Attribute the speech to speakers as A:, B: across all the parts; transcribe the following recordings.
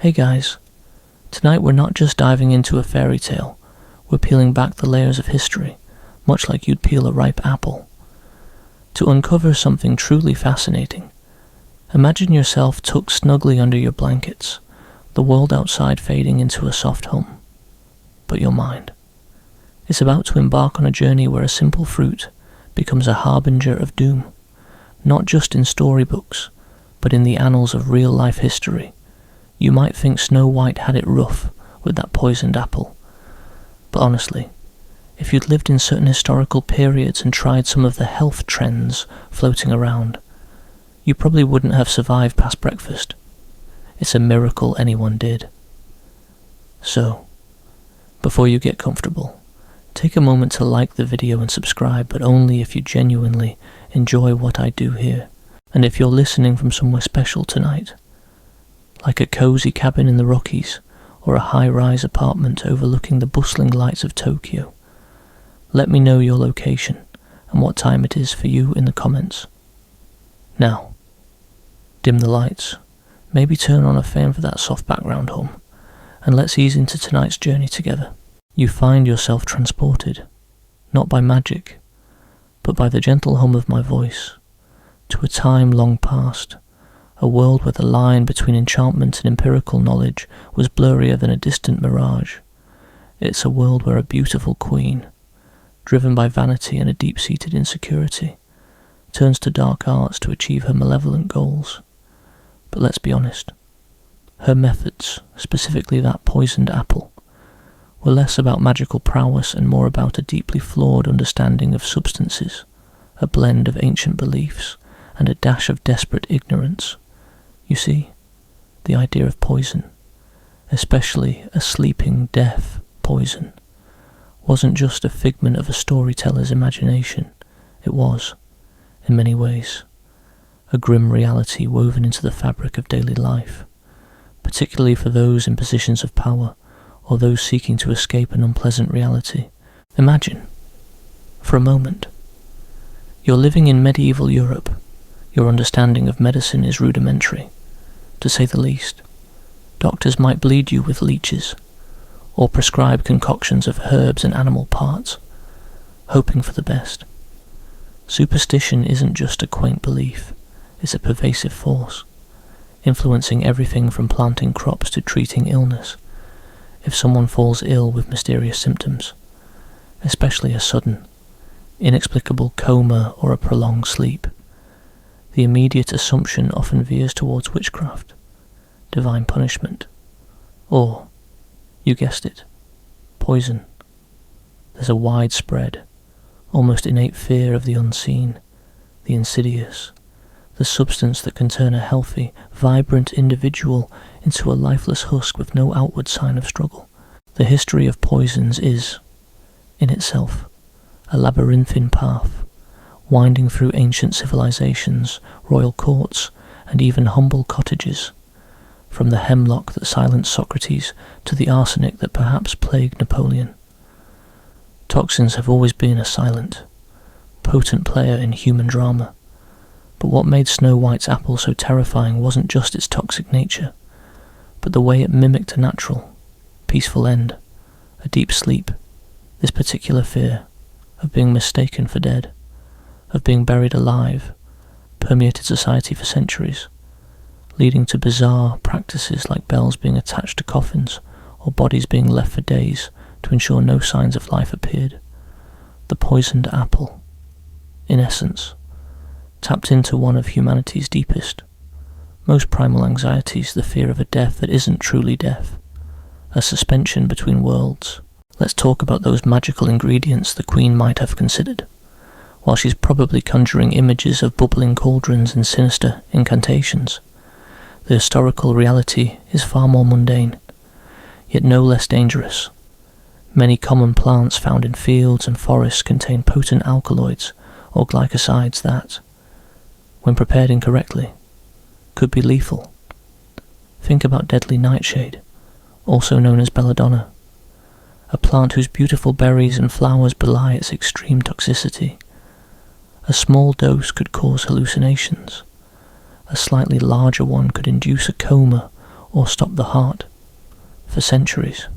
A: Hey guys, tonight we're not just diving into a fairy tale, we're peeling back the layers of history, much like you'd peel a ripe apple. To uncover something truly fascinating, imagine yourself tucked snugly under your blankets, the world outside fading into a soft hum. But your mind is about to embark on a journey where a simple fruit becomes a harbinger of doom, not just in storybooks, but in the annals of real-life history. You might think Snow White had it rough with that poisoned apple, but honestly, if you'd lived in certain historical periods and tried some of the health trends floating around, you probably wouldn't have survived past breakfast. It's a miracle anyone did. So, before you get comfortable, take a moment to like the video and subscribe, but only if you genuinely enjoy what I do here, and if you're listening from somewhere special tonight, like a cozy cabin in the Rockies or a high-rise apartment overlooking the bustling lights of Tokyo. Let me know your location and what time it is for you in the comments. Now, dim the lights, maybe turn on a fan for that soft background hum, and let's ease into tonight's journey together. You find yourself transported, not by magic, but by the gentle hum of my voice, to a time long past, a world where the line between enchantment and empirical knowledge was blurrier than a distant mirage. It's a world where a beautiful queen, driven by vanity and a deep-seated insecurity, turns to dark arts to achieve her malevolent goals. But let's be honest, her methods, specifically that poisoned apple, were less about magical prowess and more about a deeply flawed understanding of substances, a blend of ancient beliefs and a dash of desperate ignorance. You see, the idea of poison, especially a sleeping death poison, wasn't just a figment of a storyteller's imagination. It was, in many ways, a grim reality woven into the fabric of daily life, particularly for those in positions of power or those seeking to escape an unpleasant reality. Imagine, for a moment, you're living in medieval Europe. Your understanding of medicine is rudimentary, to say the least. Doctors might bleed you with leeches, or prescribe concoctions of herbs and animal parts, hoping for the best. Superstition isn't just a quaint belief, it's a pervasive force, influencing everything from planting crops to treating illness. If someone falls ill with mysterious symptoms, especially a sudden, inexplicable coma or a prolonged sleep, the immediate assumption often veers towards witchcraft, divine punishment, or, you guessed it, poison. There's a widespread, almost innate fear of the unseen, the insidious, the substance that can turn a healthy, vibrant individual into a lifeless husk with no outward sign of struggle. The history of poisons is, in itself, a labyrinthine path, winding through ancient civilizations, royal courts, and even humble cottages, from the hemlock that silenced Socrates to the arsenic that perhaps plagued Napoleon. Toxins have always been a silent, potent player in human drama, but what made Snow White's apple so terrifying wasn't just its toxic nature, but the way it mimicked a natural, peaceful end, a deep sleep, this particular fear of being mistaken for dead, of being buried alive, permeated society for centuries, leading to bizarre practices like bells being attached to coffins or bodies being left for days to ensure no signs of life appeared. The poisoned apple, in essence, tapped into one of humanity's deepest, most primal anxieties, the fear of a death that isn't truly death, a suspension between worlds. Let's talk about those magical ingredients the Queen might have considered, while she's probably conjuring images of bubbling cauldrons and sinister incantations. The historical reality is far more mundane, yet no less dangerous. Many common plants found in fields and forests contain potent alkaloids or glycosides that, when prepared incorrectly, could be lethal. Think about deadly nightshade, also known as belladonna, a plant whose beautiful berries and flowers belie its extreme toxicity. A small dose could cause hallucinations. A slightly larger one could induce a coma or stop the heart for centuries.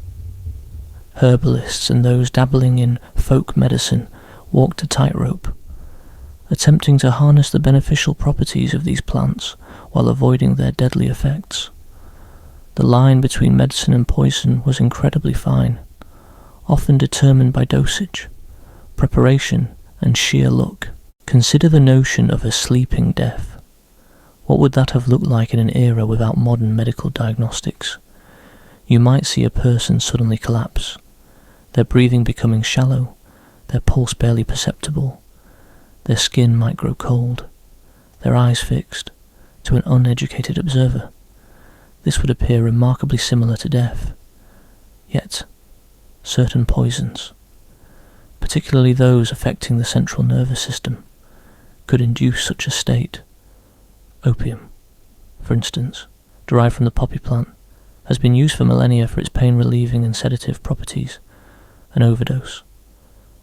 A: Herbalists and those dabbling in folk medicine walked a tightrope, attempting to harness the beneficial properties of these plants while avoiding their deadly effects. The line between medicine and poison was incredibly fine, often determined by dosage, preparation, and sheer luck. Consider the notion of a sleeping death. What would that have looked like in an era without modern medical diagnostics? You might see a person suddenly collapse, their breathing becoming shallow, their pulse barely perceptible. Their skin might grow cold, their eyes fixed. To an uneducated observer, this would appear remarkably similar to death. Yet, certain poisons, particularly those affecting the central nervous system, could induce such a state. Opium, for instance, derived from the poppy plant, has been used for millennia for its pain-relieving and sedative properties. An overdose,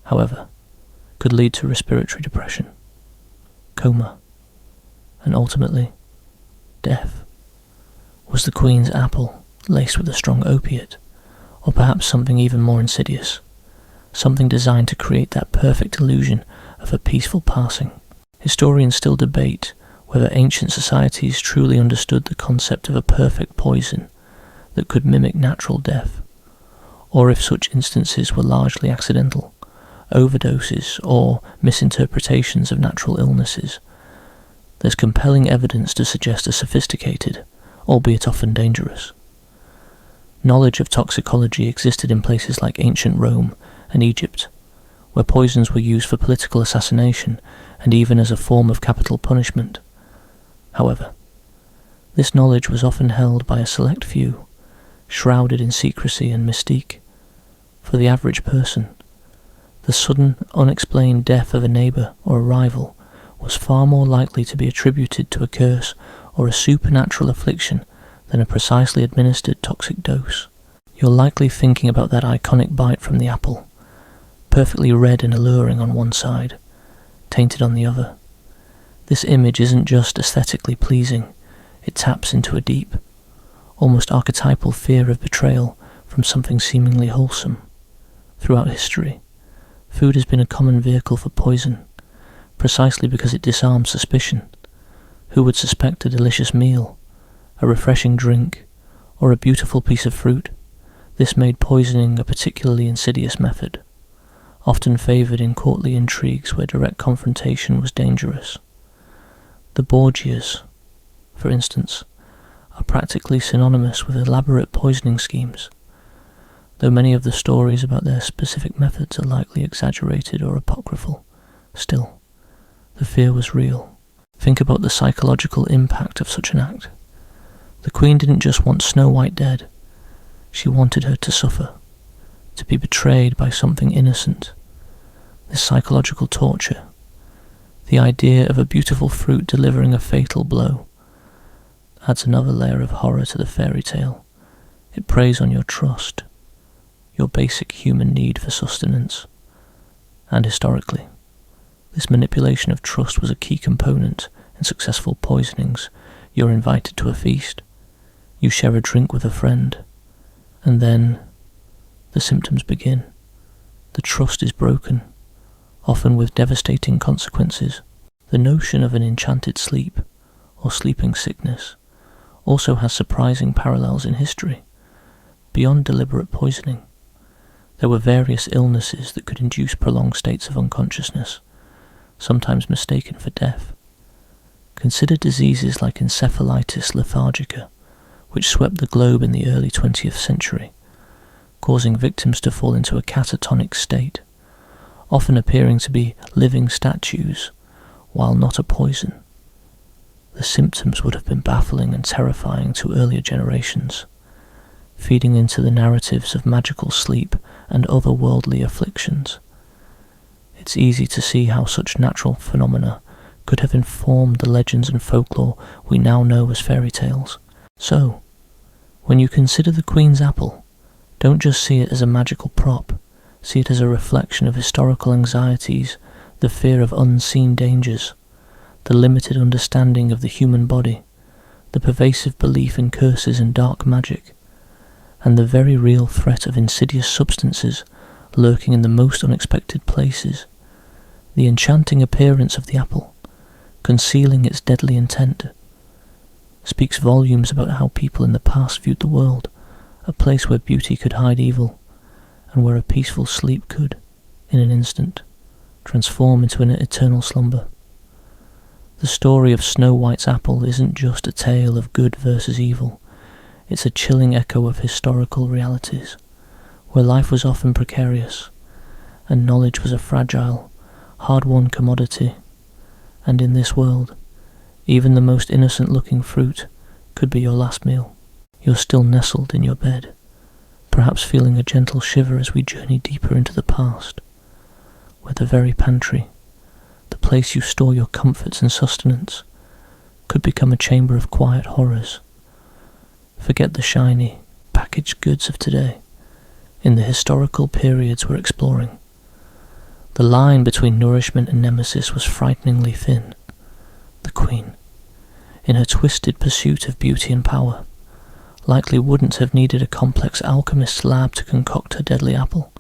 A: however, could lead to respiratory depression, coma, and ultimately, death. Was the Queen's apple laced with a strong opiate, or perhaps something even more insidious, something designed to create that perfect illusion of a peaceful passing? Historians still debate whether ancient societies truly understood the concept of a perfect poison that could mimic natural death, or if such instances were largely accidental, overdoses or misinterpretations of natural illnesses. There's compelling evidence to suggest a sophisticated, albeit often dangerous, knowledge of toxicology existed in places like ancient Rome and Egypt, where poisons were used for political assassination and even as a form of capital punishment. However, this knowledge was often held by a select few, shrouded in secrecy and mystique. For the average person, the sudden, unexplained death of a neighbour or a rival was far more likely to be attributed to a curse or a supernatural affliction than a precisely administered toxic dose. You're likely thinking about that iconic bite from the apple, perfectly red and alluring on one side, tainted on the other. This image isn't just aesthetically pleasing, it taps into a deep, almost archetypal fear of betrayal from something seemingly wholesome. Throughout history, food has been a common vehicle for poison, precisely because it disarms suspicion. Who would suspect a delicious meal, a refreshing drink, or a beautiful piece of fruit? This made poisoning a particularly insidious method, often favoured in courtly intrigues where direct confrontation was dangerous. The Borgias, for instance, are practically synonymous with elaborate poisoning schemes, though many of the stories about their specific methods are likely exaggerated or apocryphal. Still, the fear was real. Think about the psychological impact of such an act. The Queen didn't just want Snow White dead, she wanted her to suffer, to be betrayed by something innocent. This psychological torture, the idea of a beautiful fruit delivering a fatal blow, adds another layer of horror to the fairy tale. It preys on your trust, your basic human need for sustenance. And historically, this manipulation of trust was a key component in successful poisonings. You're invited to a feast, you share a drink with a friend, and then the symptoms begin. The trust is broken, often with devastating consequences. The notion of an enchanted sleep, or sleeping sickness, also has surprising parallels in history. Beyond deliberate poisoning, there were various illnesses that could induce prolonged states of unconsciousness, sometimes mistaken for death. Consider diseases like encephalitis lethargica, which swept the globe in the early 20th century, causing victims to fall into a catatonic state, often appearing to be living statues, while not a poison. The symptoms would have been baffling and terrifying to earlier generations, feeding into the narratives of magical sleep and otherworldly afflictions. It's easy to see how such natural phenomena could have informed the legends and folklore we now know as fairy tales. So, when you consider the Queen's apple, don't just see it as a magical prop, see it as a reflection of historical anxieties, the fear of unseen dangers, the limited understanding of the human body, the pervasive belief in curses and dark magic, and the very real threat of insidious substances lurking in the most unexpected places. The enchanting appearance of the apple, concealing its deadly intent, speaks volumes about how people in the past viewed the world, a place where beauty could hide evil, and where a peaceful sleep could, in an instant, transform into an eternal slumber. The story of Snow White's apple isn't just a tale of good versus evil, it's a chilling echo of historical realities, where life was often precarious, and knowledge was a fragile, hard-won commodity, and in this world, even the most innocent-looking fruit could be your last meal. You're still nestled in your bed, perhaps feeling a gentle shiver as we journey deeper into the past, where the very pantry, the place you store your comforts and sustenance, could become a chamber of quiet horrors. Forget the shiny, packaged goods of today. In the historical periods we're exploring, the line between nourishment and nemesis was frighteningly thin. The Queen, in her twisted pursuit of beauty and power, likely wouldn't have needed a complex alchemist's lab to concoct her deadly apple.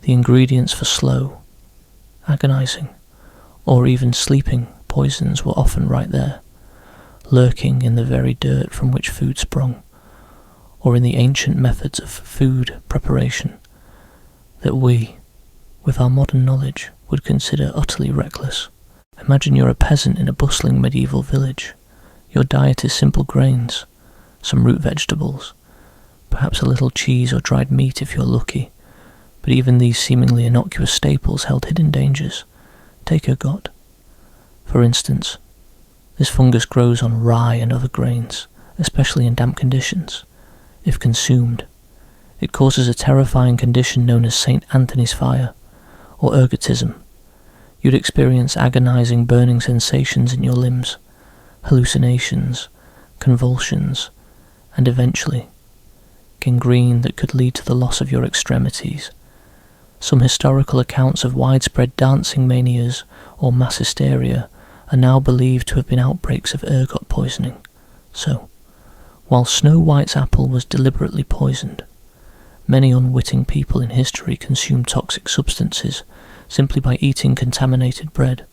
A: The ingredients for slow, agonizing, or even sleeping poisons were often right there, lurking in the very dirt from which food sprung, or in the ancient methods of food preparation that we, with our modern knowledge, would consider utterly reckless. Imagine you're a peasant in a bustling medieval village. Your diet is simple grains, some root vegetables, perhaps a little cheese or dried meat if you're lucky, but even these seemingly innocuous staples held hidden dangers. Take ergot. For instance, this fungus grows on rye and other grains, especially in damp conditions. If consumed, it causes a terrifying condition known as St. Anthony's fire, or ergotism. You'd experience agonizing burning sensations in your limbs, hallucinations, convulsions, and eventually gangrene that could lead to the loss of your extremities. Some historical accounts of widespread dancing manias or mass hysteria are now believed to have been outbreaks of ergot poisoning. So, while Snow White's apple was deliberately poisoned, many unwitting people in history consumed toxic substances simply by eating contaminated bread.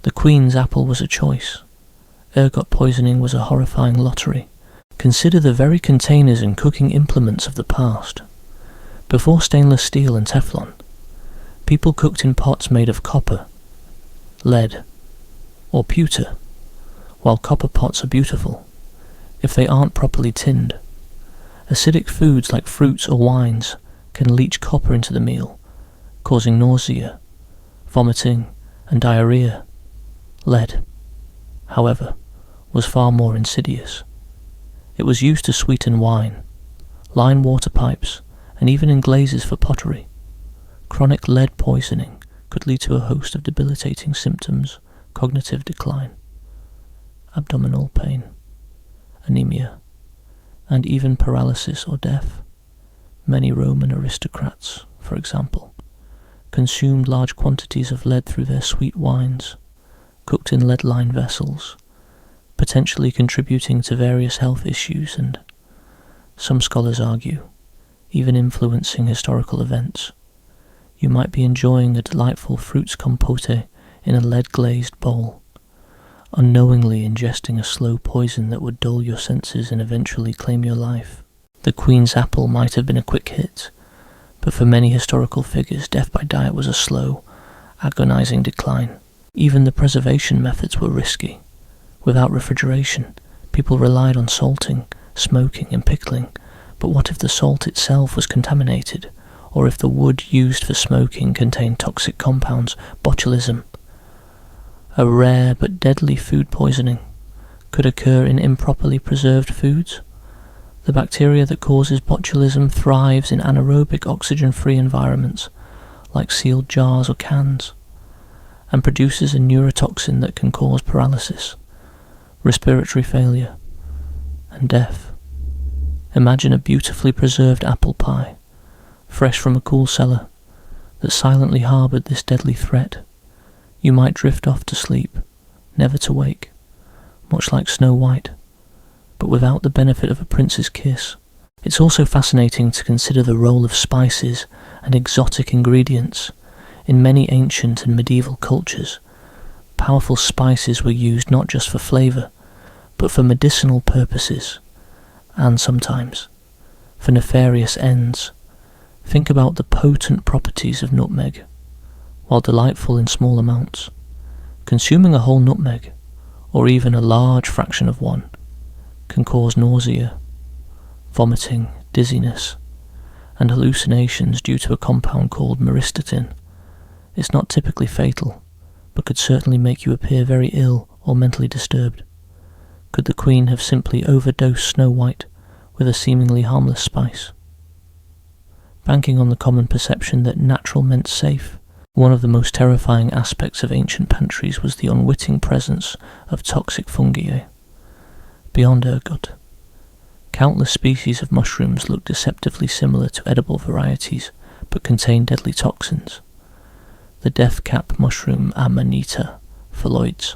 A: The Queen's apple was a choice. Ergot poisoning was a horrifying lottery. Consider the very containers and cooking implements of the past. Before stainless steel and Teflon, people cooked in pots made of copper, lead, or pewter. While copper pots are beautiful, if they aren't properly tinned, acidic foods like fruits or wines can leach copper into the meal, causing nausea, vomiting, and diarrhea. Lead, however, was far more insidious. It was used to sweeten wine, line water pipes, and even in glazes for pottery. Chronic lead poisoning could lead to a host of debilitating symptoms: cognitive decline, abdominal pain, anemia, and even paralysis or death. Many Roman aristocrats, for example, consumed large quantities of lead through their sweet wines, cooked in lead-lined vessels, potentially contributing to various health issues and, some scholars argue, even influencing historical events. You might be enjoying a delightful fruits compote in a lead-glazed bowl, unknowingly ingesting a slow poison that would dull your senses and eventually claim your life. The Queen's apple might have been a quick hit, but for many historical figures, death by diet was a slow, agonizing decline. Even the preservation methods were risky. Without refrigeration, people relied on salting, smoking, and pickling. But what if the salt itself was contaminated, or if the wood used for smoking contained toxic compounds, botulism? A rare but deadly food poisoning could occur in improperly preserved foods. The bacteria that causes botulism thrives in anaerobic oxygen-free environments, like sealed jars or cans, and produces a neurotoxin that can cause paralysis, respiratory failure, and death. Imagine a beautifully preserved apple pie, fresh from a cool cellar, that silently harboured this deadly threat. You might drift off to sleep, never to wake, much like Snow White, but without the benefit of a prince's kiss. It's also fascinating to consider the role of spices and exotic ingredients. In many ancient and medieval cultures, powerful spices were used not just for flavour, but for medicinal purposes, and sometimes for nefarious ends. Think about the potent properties of nutmeg. While delightful in small amounts, consuming a whole nutmeg, or even a large fraction of one, can cause nausea, vomiting, dizziness, and hallucinations due to a compound called myristotin. It's not typically fatal, but could certainly make you appear very ill or mentally disturbed. Could the Queen have simply overdosed Snow White with a seemingly harmless spice? Banking on the common perception that natural meant safe, one of the most terrifying aspects of ancient pantries was the unwitting presence of toxic fungi. Beyond ergot, countless species of mushrooms looked deceptively similar to edible varieties, but contained deadly toxins. The death cap mushroom Amanita phalloides,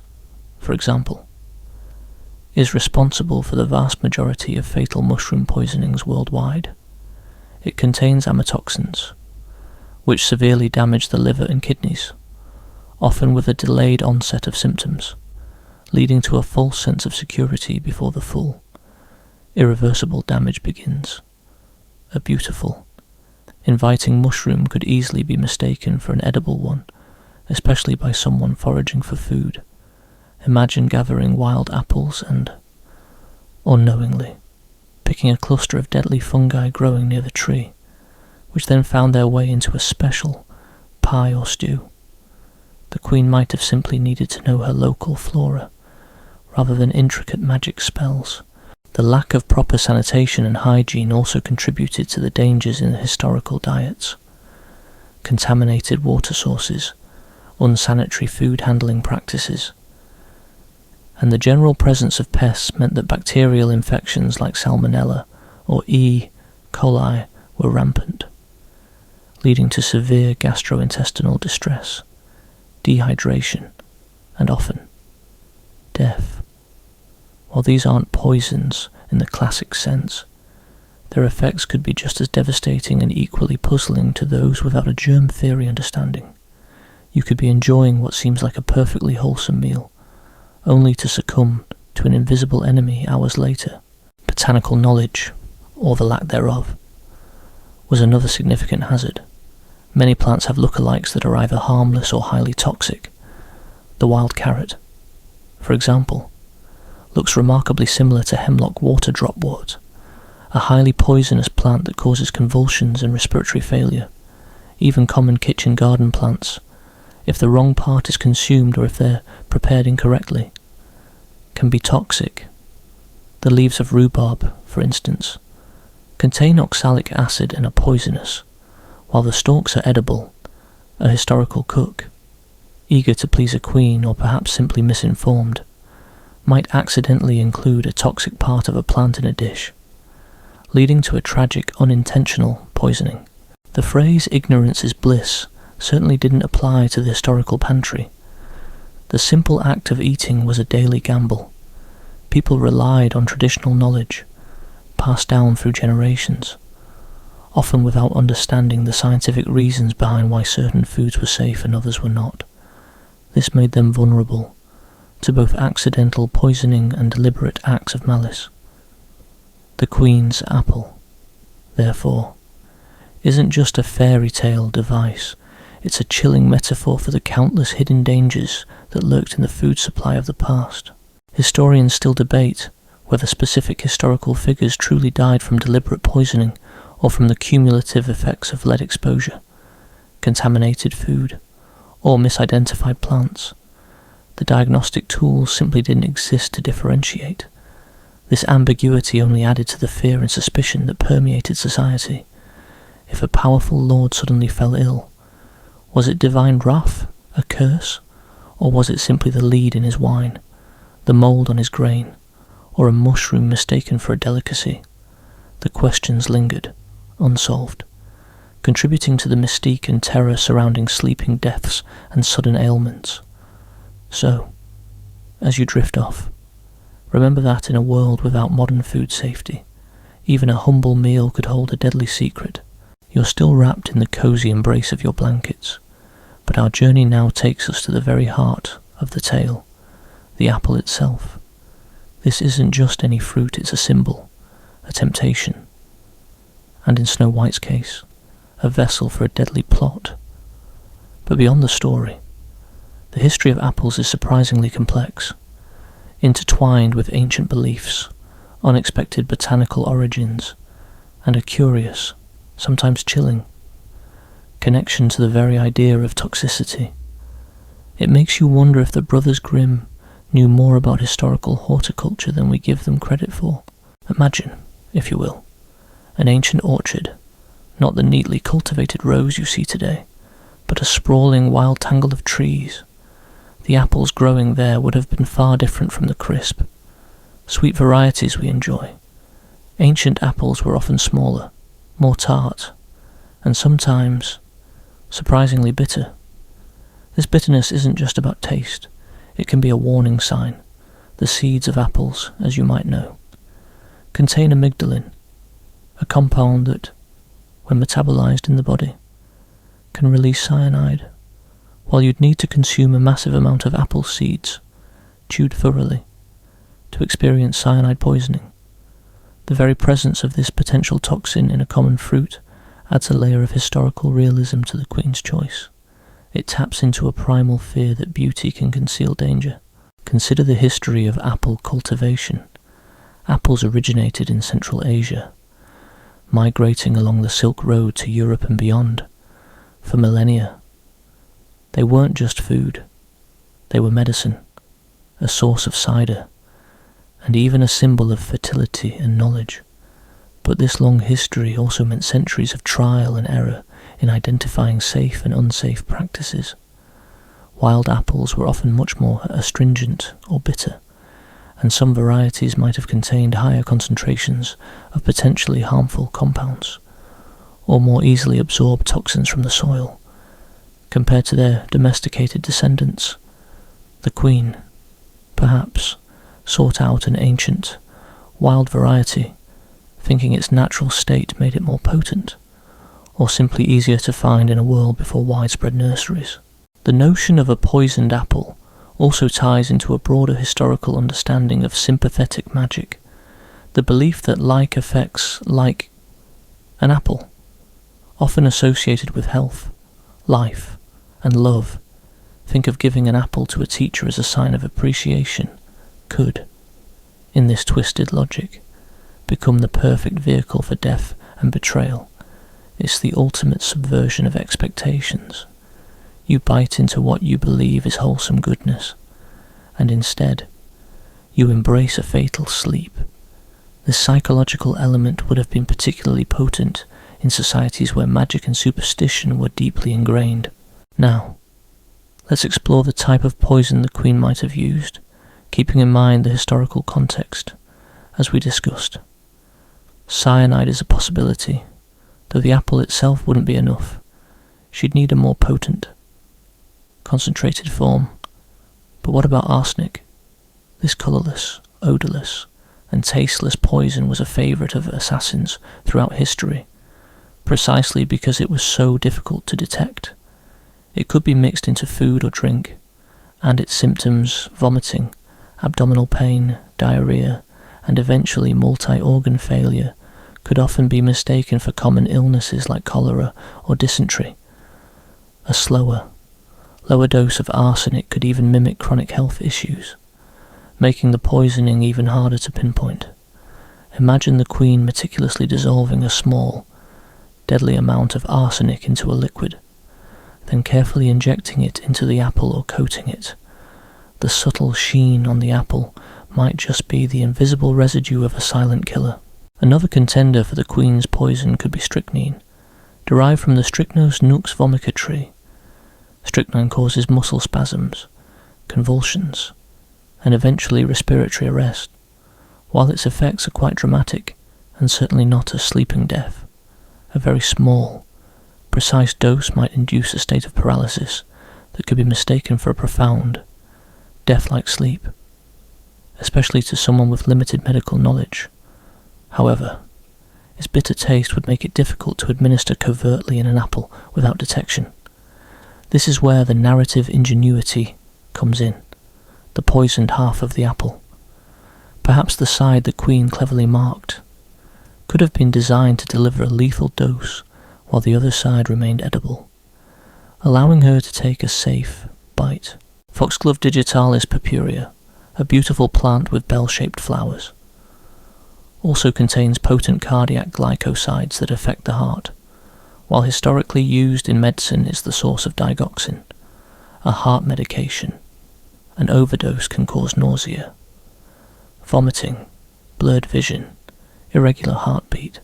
A: for example, is responsible for the vast majority of fatal mushroom poisonings worldwide. It contains amatoxins, which severely damage the liver and kidneys, often with a delayed onset of symptoms, leading to a false sense of security before the full, irreversible damage begins. A beautiful, inviting mushroom could easily be mistaken for an edible one, especially by someone foraging for food. Imagine gathering wild apples and, unknowingly, picking a cluster of deadly fungi growing near the tree, which then found their way into a special pie or stew. The Queen might have simply needed to know her local flora, rather than intricate magic spells. The lack of proper sanitation and hygiene also contributed to the dangers in the historical diets. Contaminated water sources, unsanitary food handling practices, and the general presence of pests meant that bacterial infections like Salmonella or E. coli were rampant, leading to severe gastrointestinal distress, dehydration, and often death. While these aren't poisons in the classic sense, their effects could be just as devastating and equally puzzling to those without a germ theory understanding. You could be enjoying what seems like a perfectly wholesome meal, only to succumb to an invisible enemy hours later. Botanical knowledge, or the lack thereof, was another significant hazard. Many plants have lookalikes that are either harmless or highly toxic. The wild carrot, for example, looks remarkably similar to hemlock water dropwort, a highly poisonous plant that causes convulsions and respiratory failure. Even common kitchen garden plants, if the wrong part is consumed or if they're prepared incorrectly, can be toxic. The leaves of rhubarb, for instance, contain oxalic acid and are poisonous, while the stalks are edible. A historical cook, eager to please a queen or perhaps simply misinformed, might accidentally include a toxic part of a plant in a dish, leading to a tragic unintentional poisoning. The phrase "ignorance is bliss" certainly didn't apply to the historical pantry. The simple act of eating was a daily gamble. People relied on traditional knowledge, passed down through generations, often without understanding the scientific reasons behind why certain foods were safe and others were not. This made them vulnerable to both accidental poisoning and deliberate acts of malice. The Queen's apple, therefore, isn't just a fairy tale device. It's a chilling metaphor for the countless hidden dangers that lurked in the food supply of the past. Historians still debate whether specific historical figures truly died from deliberate poisoning or from the cumulative effects of lead exposure, contaminated food, or misidentified plants. The diagnostic tools simply didn't exist to differentiate. This ambiguity only added to the fear and suspicion that permeated society. If a powerful lord suddenly fell ill, was it divine wrath, a curse, or was it simply the lead in his wine, the mould on his grain, or a mushroom mistaken for a delicacy? The questions lingered, unsolved, contributing to the mystique and terror surrounding sleeping deaths and sudden ailments. So, as you drift off, Remember that in a world without modern food safety, even a humble meal could hold a deadly secret. You're still wrapped in the cozy embrace of your blankets, but our journey now takes us to the very heart of the tale, the apple itself. This isn't just any fruit, it's a symbol, a temptation, and in Snow White's case, a vessel for a deadly plot. But beyond the story, the history of apples is surprisingly complex, intertwined with ancient beliefs, unexpected botanical origins, and a curious, sometimes chilling, connection to the very idea of toxicity. It makes you wonder if the Brothers Grimm knew more about historical horticulture than we give them credit for. Imagine, if you will, an ancient orchard, not the neatly cultivated rows you see today, but a sprawling wild tangle of trees. The apples growing there would have been far different from the crisp, sweet varieties we enjoy. Ancient apples were often smaller, more tart, and sometimes surprisingly bitter. This bitterness isn't just about taste, it can be a warning sign. The seeds of apples, as you might know, contain amygdalin, a compound that, when metabolized in the body, can release cyanide, while you'd need to consume a massive amount of apple seeds, chewed thoroughly, to experience cyanide poisoning. The very presence of this potential toxin in a common fruit adds a layer of historical realism to the Queen's choice. It taps into a primal fear that beauty can conceal danger. Consider the history of apple cultivation. Apples originated in Central Asia, migrating along the Silk Road to Europe and beyond for millennia. They weren't just food, they were medicine, a source of cider, and even a symbol of fertility and knowledge. But this long history also meant centuries of trial and error in identifying safe and unsafe practices. Wild apples were often much more astringent or bitter, and some varieties might have contained higher concentrations of potentially harmful compounds, or more easily absorbed toxins from the soil, compared to their domesticated descendants. The Queen, perhaps, sought out an ancient, wild variety, thinking its natural state made it more potent, or simply easier to find in a world before widespread nurseries. The notion of a poisoned apple also ties into a broader historical understanding of sympathetic magic, the belief that like affects like. An apple, often associated with health, life, and love. Think of giving an apple to a teacher as a sign of appreciation, could, in this twisted logic, become the perfect vehicle for death and betrayal. It's the ultimate subversion of expectations. You bite into what you believe is wholesome goodness, and instead, you embrace a fatal sleep. This psychological element would have been particularly potent in societies where magic and superstition were deeply ingrained. Now, let's explore the type of poison the Queen might have used, keeping in mind the historical context, as we discussed. Cyanide is a possibility, though the apple itself wouldn't be enough. She'd need a more potent, concentrated form. But what about arsenic? This colourless, odourless, and tasteless poison was a favourite of assassins throughout history, precisely because it was so difficult to detect. It could be mixed into food or drink, and its symptoms, vomiting, abdominal pain, diarrhoea, and eventually multi-organ failure, could often be mistaken for common illnesses like cholera or dysentery. A slower, lower dose of arsenic could even mimic chronic health issues, making the poisoning even harder to pinpoint. Imagine the Queen meticulously dissolving a small, deadly amount of arsenic into a liquid, then carefully injecting it into the apple or coating it. The subtle sheen on the apple might just be the invisible residue of a silent killer. Another contender for the Queen's poison could be strychnine, derived from the Strychnos nux vomica tree. Strychnine causes muscle spasms, convulsions, and eventually respiratory arrest. While its effects are quite dramatic, and certainly not a sleeping death, a very small, precise dose might induce a state of paralysis that could be mistaken for a profound, death-like sleep. especially to someone with limited medical knowledge. However, its bitter taste would make it difficult to administer covertly in an apple without detection. This is where the narrative ingenuity comes in, the poisoned half of the apple. Perhaps the side the Queen cleverly marked could have been designed to deliver a lethal dose while the other side remained edible, allowing her to take a safe bite. Foxglove digitalis purpurea, a beautiful plant with bell-shaped flowers, also contains potent cardiac glycosides that affect the heart. While historically used in medicine, is the source of digoxin, a heart medication. An overdose can cause nausea, vomiting, blurred vision, irregular heartbeat,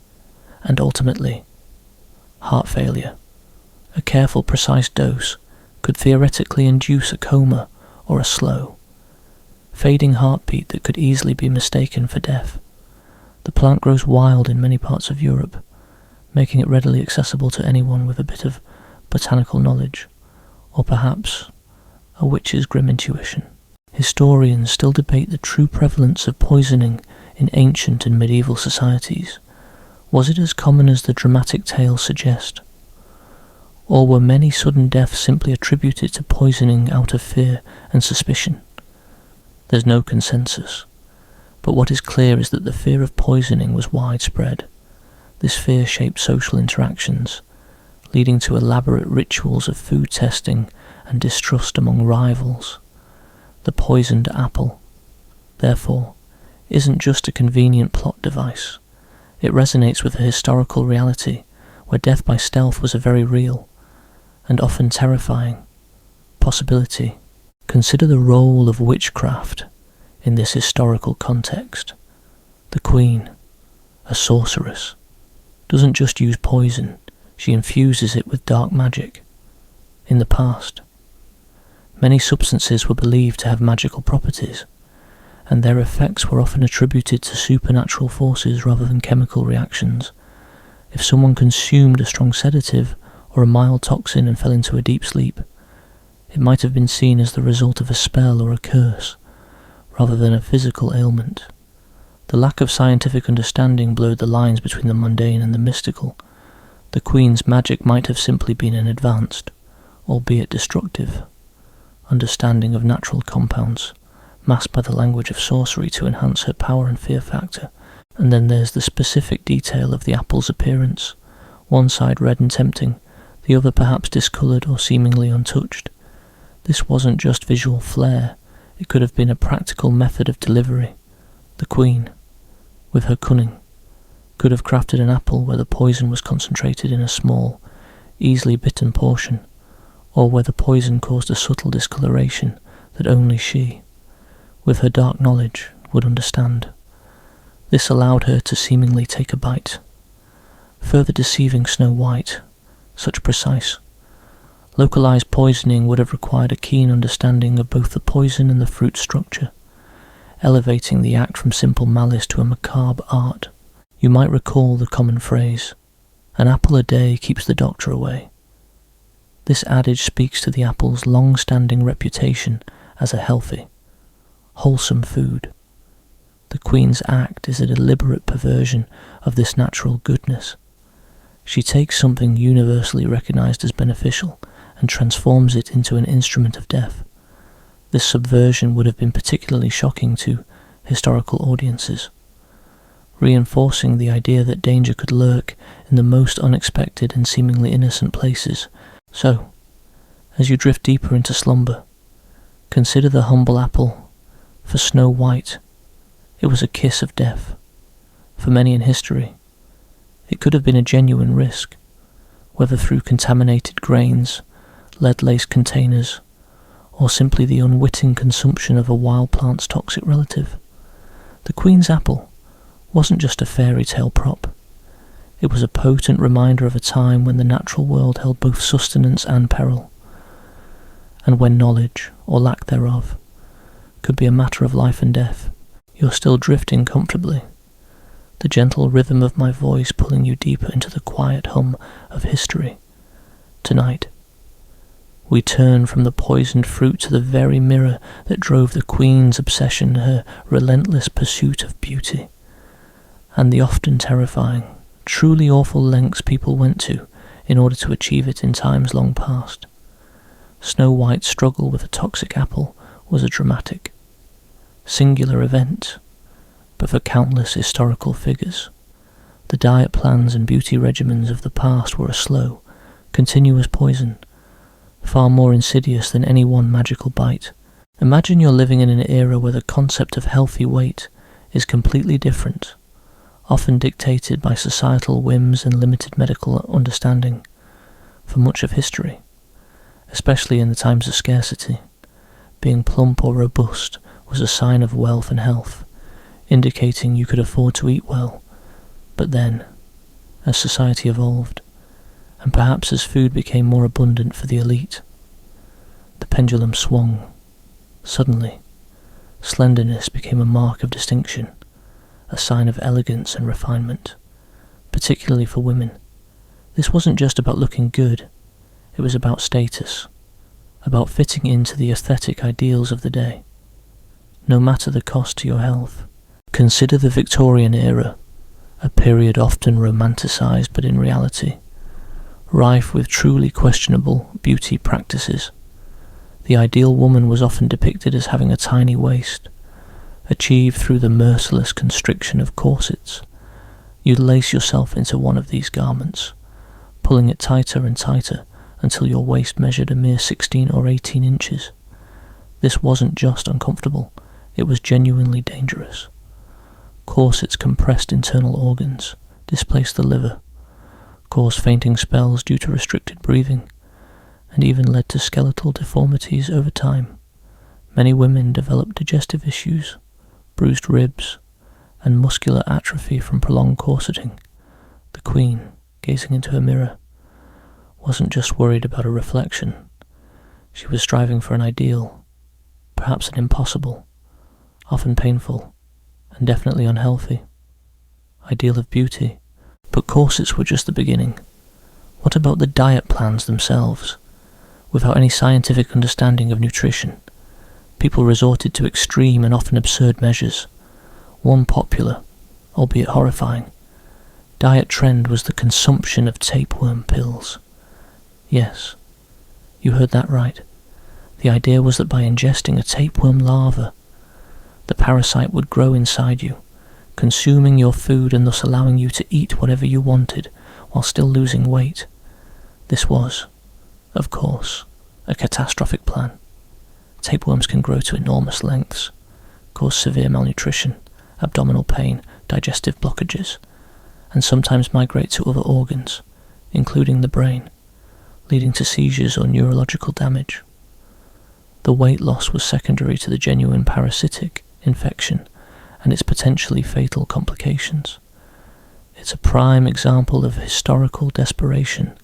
A: and ultimately, heart failure. A careful, precise dose could theoretically induce a coma or a slow, fading heartbeat that could easily be mistaken for death. The plant grows wild in many parts of Europe, making it readily accessible to anyone with a bit of botanical knowledge, or perhaps a witch's grim intuition. Historians still debate the true prevalence of poisoning in ancient and medieval societies. Was it as common as the dramatic tales suggest? Or were many sudden deaths simply attributed to poisoning out of fear and suspicion? There's no consensus, but what is clear is that the fear of poisoning was widespread. This fear shaped social interactions, leading to elaborate rituals of food testing and distrust among rivals. The poisoned apple, therefore, isn't just a convenient plot device. It resonates with a historical reality where death by stealth was a very real and often terrifying possibility. Consider the role of witchcraft in this historical context. The Queen, a sorceress, doesn't just use poison, she infuses it with dark magic. In the past, many substances were believed to have magical properties, and their effects were often attributed to supernatural forces rather than chemical reactions. If someone consumed a strong sedative or a mild toxin and fell into a deep sleep, it might have been seen as the result of a spell or a curse, rather than a physical ailment. The lack of scientific understanding blurred the lines between the mundane and the mystical. The Queen's magic might have simply been an advanced, albeit destructive, understanding of natural compounds, masked by the language of sorcery to enhance her power and fear factor. And then there's the specific detail of the apple's appearance, one side red and tempting, the other perhaps discoloured or seemingly untouched. This wasn't just visual flair, it could have been a practical method of delivery. The Queen, with her cunning, could have crafted an apple where the poison was concentrated in a small, easily bitten portion, or where the poison caused a subtle discoloration that only she, with her dark knowledge, would understand. This allowed her to seemingly take a bite, further deceiving Snow White. Such precise, localized poisoning would have required a keen understanding of both the poison and the fruit structure, elevating the act from simple malice to a macabre art. You might recall the common phrase, "An apple a day keeps the doctor away." This adage speaks to the apple's long-standing reputation as a healthy, wholesome food. The Queen's act is a deliberate perversion of this natural goodness. She takes something universally recognized as beneficial and transforms it into an instrument of death. This subversion would have been particularly shocking to historical audiences, reinforcing the idea that danger could lurk in the most unexpected and seemingly innocent places. So, as you drift deeper into slumber, consider the humble apple. For Snow White, it was a kiss of death. For many in history, it could have been a genuine risk, whether through contaminated grains, lead-laced containers, or simply the unwitting consumption of a wild plant's toxic relative. The Queen's apple wasn't just a fairy tale prop. It was a potent reminder of a time when the natural world held both sustenance and peril, and when knowledge, or lack thereof, could be a matter of life and death. You're still drifting comfortably, the gentle rhythm of my voice pulling you deeper into the quiet hum of history. Tonight, We turn from the poisoned fruit to the very mirror that drove the queen's obsession, her relentless pursuit of beauty, and the often terrifying, truly awful lengths people went to in order to achieve it in times long past. Snow White's struggle with a toxic apple was a dramatic, singular event, but for countless historical figures, the diet plans and beauty regimens of the past were a slow, continuous poison, far more insidious than any one magical bite. Imagine you're living in an era where the concept of healthy weight is completely different, often dictated by societal whims and limited medical understanding. For much of history, especially in the times of scarcity, being plump or robust was a sign of wealth and health, indicating you could afford to eat well. But then, as society evolved, and perhaps as food became more abundant for the elite, the pendulum swung. Suddenly, slenderness became a mark of distinction, a sign of elegance and refinement, particularly for women. This wasn't just about looking good, it was about status, about fitting into the aesthetic ideals of the day, no matter the cost to your health. Consider the Victorian era, a period often romanticized but in reality rife with truly questionable beauty practices. The ideal woman was often depicted as having a tiny waist, achieved through the merciless constriction of corsets. You'd lace yourself into one of these garments, pulling it tighter and tighter until your waist measured a mere 16 or 18 inches. This wasn't just uncomfortable, it was genuinely dangerous. Corsets compressed internal organs, displaced the liver, caused fainting spells due to restricted breathing, and even led to skeletal deformities over time. Many women developed digestive issues, bruised ribs, and muscular atrophy from prolonged corseting. The queen, gazing into her mirror, wasn't just worried about a reflection. She was striving for an ideal, perhaps an impossible, often painful, and definitely unhealthy, ideal of beauty. But corsets were just the beginning. What about the diet plans themselves? Without any scientific understanding of nutrition, people resorted to extreme and often absurd measures. One popular, albeit horrifying, diet trend was the consumption of tapeworm pills. Yes, you heard that right. The idea was that by ingesting a tapeworm larva, the parasite would grow inside you, consuming your food and thus allowing you to eat whatever you wanted while still losing weight. This was, of course, a catastrophic plan. Tapeworms can grow to enormous lengths, cause severe malnutrition, abdominal pain, digestive blockages, and sometimes migrate to other organs, including the brain, leading to seizures or neurological damage. The weight loss was secondary to the genuine parasitic infection and its potentially fatal complications. It's a prime example of historical desperation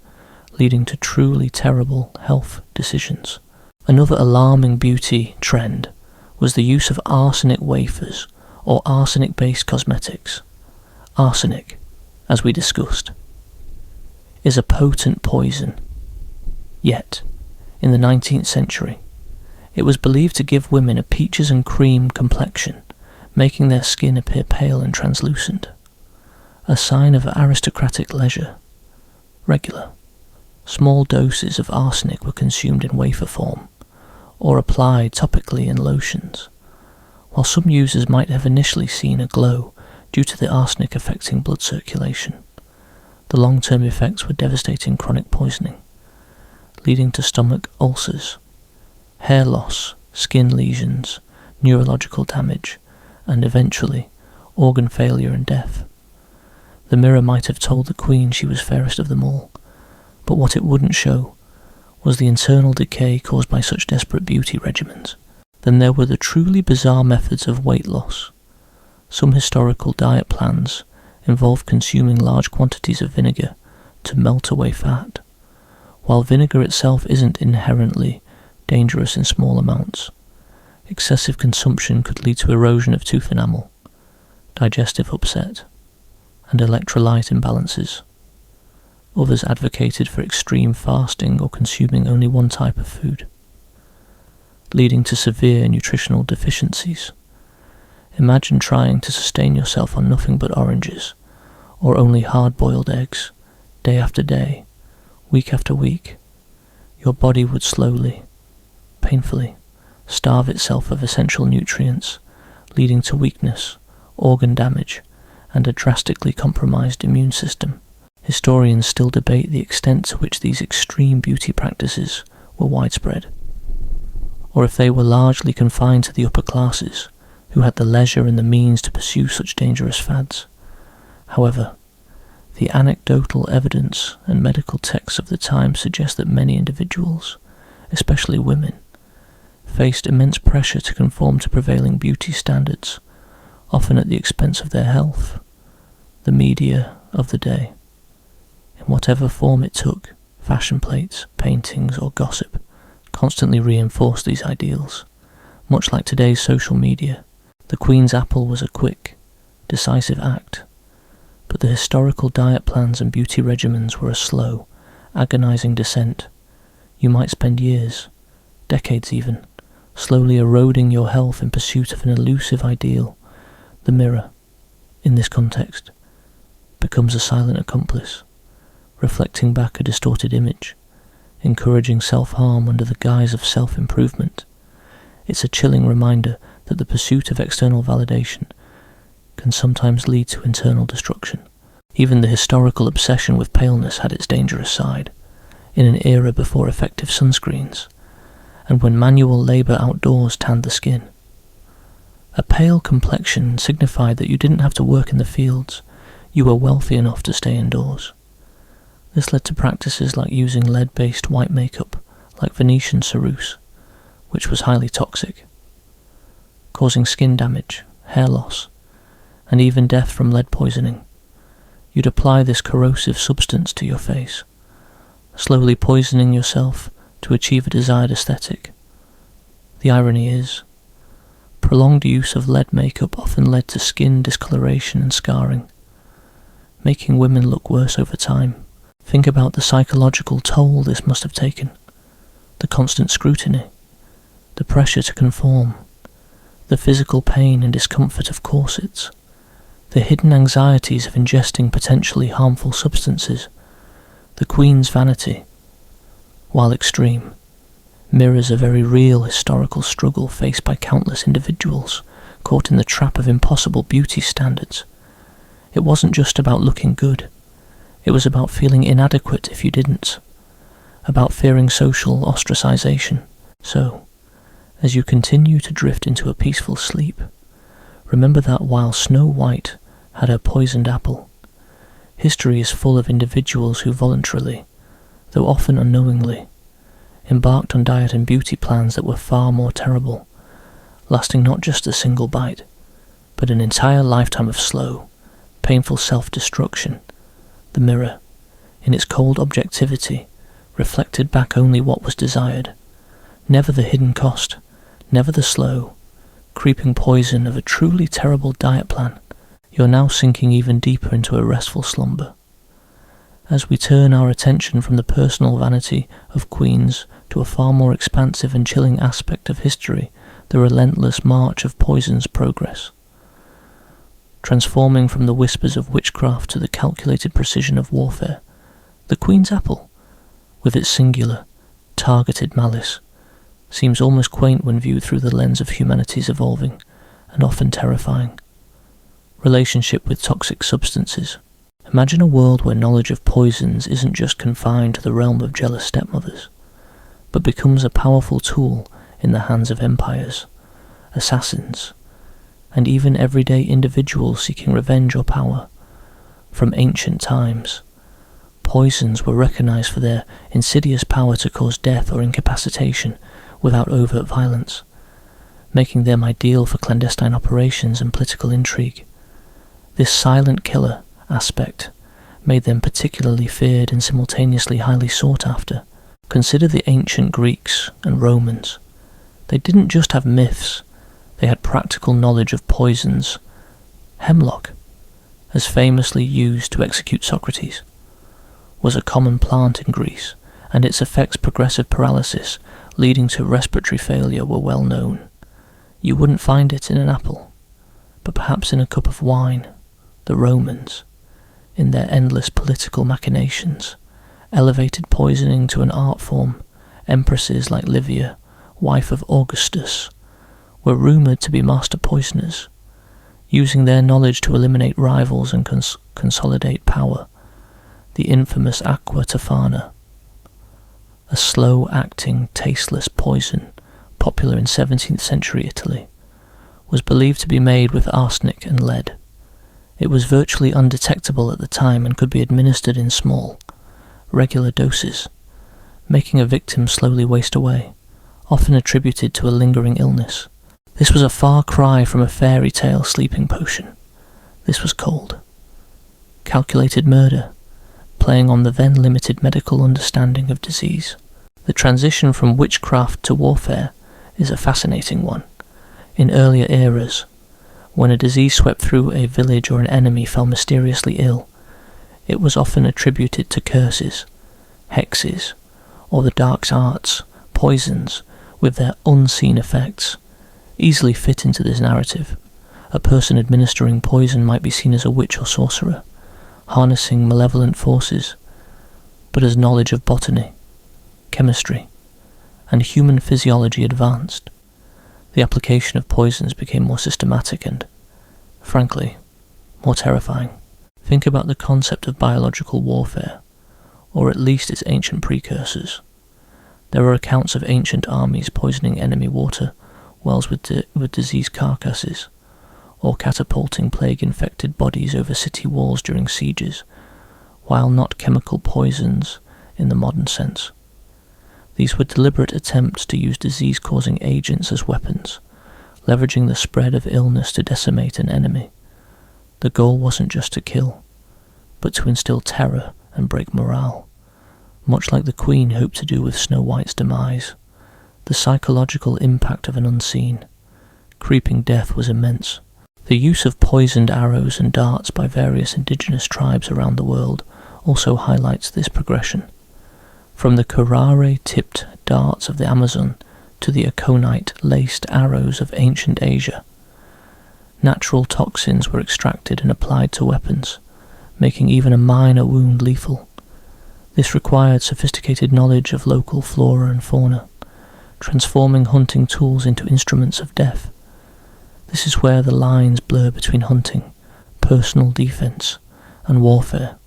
A: leading to truly terrible health decisions. Another alarming beauty trend was the use of arsenic wafers or arsenic-based cosmetics. Arsenic, as we discussed, is a potent poison. Yet, in the 19th century, it was believed to give women a peaches and cream complexion, making their skin appear pale and translucent. A sign of aristocratic leisure. Regular, small doses of arsenic were consumed in wafer form, or applied topically in lotions. While some users might have initially seen a glow due to the arsenic affecting blood circulation, the long-term effects were devastating chronic poisoning, leading to stomach ulcers, hair loss, skin lesions, neurological damage, and eventually organ failure and death. The mirror might have told the queen she was fairest of them all, but what it wouldn't show was the internal decay caused by such desperate beauty regimens. Then there were the truly bizarre methods of weight loss. Some historical diet plans involved consuming large quantities of vinegar to melt away fat. While vinegar itself isn't inherently dangerous in small amounts, excessive consumption could lead to erosion of tooth enamel, digestive upset, and electrolyte imbalances. Others advocated for extreme fasting or consuming only one type of food, leading to severe nutritional deficiencies. Imagine trying to sustain yourself on nothing but oranges, or only hard-boiled eggs, day after day, week after week. Your body would slowly, painfully, starve itself of essential nutrients, leading to weakness, organ damage, and a drastically compromised immune system. Historians still debate the extent to which these extreme beauty practices were widespread, or if they were largely confined to the upper classes, who had the leisure and the means to pursue such dangerous fads. However, the anecdotal evidence and medical texts of the time suggest that many individuals, especially women, faced immense pressure to conform to prevailing beauty standards, often at the expense of their health. The media of the day, in whatever form it took, fashion plates, paintings, or gossip, constantly reinforced these ideals. Much like today's social media, the Queen's apple was a quick, decisive act, but the historical diet plans and beauty regimens were a slow, agonizing descent. You might spend years, decades even, slowly eroding your health in pursuit of an elusive ideal. The mirror, in this context, becomes a silent accomplice, reflecting back a distorted image, encouraging self-harm under the guise of self-improvement. It's a chilling reminder that the pursuit of external validation can sometimes lead to internal destruction. Even the historical obsession with paleness had its dangerous side, in an era before effective sunscreens, and when manual labour outdoors tanned the skin. A pale complexion signified that you didn't have to work in the fields, you were wealthy enough to stay indoors. This led to practices like using lead-based white makeup, like Venetian ceruse, which was highly toxic, causing skin damage, hair loss, and even death from lead poisoning. You'd apply this corrosive substance to your face, slowly poisoning yourself to achieve a desired aesthetic. The irony is, prolonged use of lead makeup often led to skin discoloration and scarring, making women look worse over time. Think about the psychological toll this must have taken. The constant scrutiny, the pressure to conform, the physical pain and discomfort of corsets, the hidden anxieties of ingesting potentially harmful substances. The Queen's vanity, while extreme, mirrors a very real historical struggle faced by countless individuals caught in the trap of impossible beauty standards. It wasn't just about looking good. It was about feeling inadequate if you didn't, about fearing social ostracization. So, as you continue to drift into a peaceful sleep, remember that while Snow White had her poisoned apple, history is full of individuals who voluntarily, though often unknowingly, embarked on diet and beauty plans that were far more terrible, lasting not just a single bite, but an entire lifetime of slow, painful self-destruction. The mirror, in its cold objectivity, reflected back only what was desired, never the hidden cost, never the slow, creeping poison of a truly terrible diet plan. You're now sinking even deeper into a restful slumber. As we turn our attention from the personal vanity of queens to a far more expansive and chilling aspect of history, the relentless march of poison's progress, transforming from the whispers of witchcraft to the calculated precision of warfare, the Queen's apple, with its singular, targeted malice, seems almost quaint when viewed through the lens of humanity's evolving, and often terrifying, relationship with toxic substances. Imagine a world where knowledge of poisons isn't just confined to the realm of jealous stepmothers, but becomes a powerful tool in the hands of empires, assassins, and even everyday individuals seeking revenge or power. From ancient times, poisons were recognized for their insidious power to cause death or incapacitation without overt violence, making them ideal for clandestine operations and political intrigue. This silent killer aspect made them particularly feared and simultaneously highly sought after. Consider the ancient Greeks and Romans. They didn't just have myths, they had practical knowledge of poisons. Hemlock, as famously used to execute Socrates, was a common plant in Greece, and its effects, progressive paralysis leading to respiratory failure, were well known. You wouldn't find it in an apple, but perhaps in a cup of wine. The Romans, in their endless political machinations, elevated poisoning to an art form. Empresses like Livia, wife of Augustus, were rumoured to be master poisoners, using their knowledge to eliminate rivals and consolidate power. The infamous aqua tofana, a slow-acting, tasteless poison popular in 17th century Italy, was believed to be made with arsenic and lead. It was virtually undetectable at the time and could be administered in small, regular doses, making a victim slowly waste away, often attributed to a lingering illness. This was a far cry from a fairy tale sleeping potion. This was cold, calculated murder, playing on the then limited medical understanding of disease. The transition from witchcraft to warfare is a fascinating one. In earlier eras, when a disease swept through a village or an enemy fell mysteriously ill, it was often attributed to curses, hexes, or the dark arts. Poisons, with their unseen effects, easily fit into this narrative. A person administering poison might be seen as a witch or sorcerer, harnessing malevolent forces, but as knowledge of botany, chemistry, and human physiology advanced, the application of poisons became more systematic and, frankly, more terrifying. Think about the concept of biological warfare, or at least its ancient precursors. There are accounts of ancient armies poisoning enemy water wells with diseased carcasses, or catapulting plague-infected bodies over city walls during sieges, while not chemical poisons in the modern sense. These were deliberate attempts to use disease-causing agents as weapons, leveraging the spread of illness to decimate an enemy. The goal wasn't just to kill, but to instill terror and break morale, much like the Queen hoped to do with Snow White's demise. The psychological impact of an unseen, creeping death was immense. The use of poisoned arrows and darts by various indigenous tribes around the world also highlights this progression. From the curare-tipped darts of the Amazon to the aconite-laced arrows of ancient Asia, natural toxins were extracted and applied to weapons, making even a minor wound lethal. This required sophisticated knowledge of local flora and fauna, transforming hunting tools into instruments of death. This is where the lines blur between hunting, personal defense, and warfare,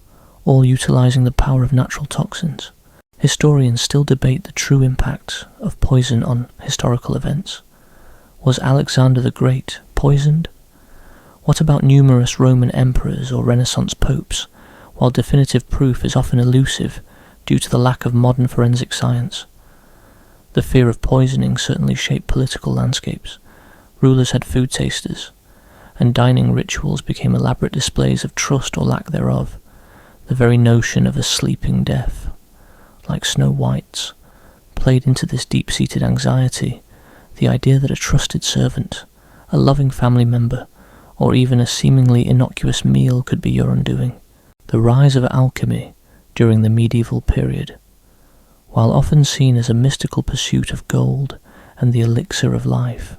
A: all utilizing the power of natural toxins. Historians still debate the true impact of poison on historical events. Was Alexander the Great poisoned? What about numerous Roman emperors or Renaissance popes, while definitive proof is often elusive due to the lack of modern forensic science? The fear of poisoning certainly shaped political landscapes. Rulers had food tasters, and dining rituals became elaborate displays of trust or lack thereof. The very notion of a sleeping death, like Snow White's, played into this deep-seated anxiety, the idea that a trusted servant, a loving family member, or even a seemingly innocuous meal could be your undoing. The rise of alchemy during the medieval period, while often seen as a mystical pursuit of gold and the elixir of life,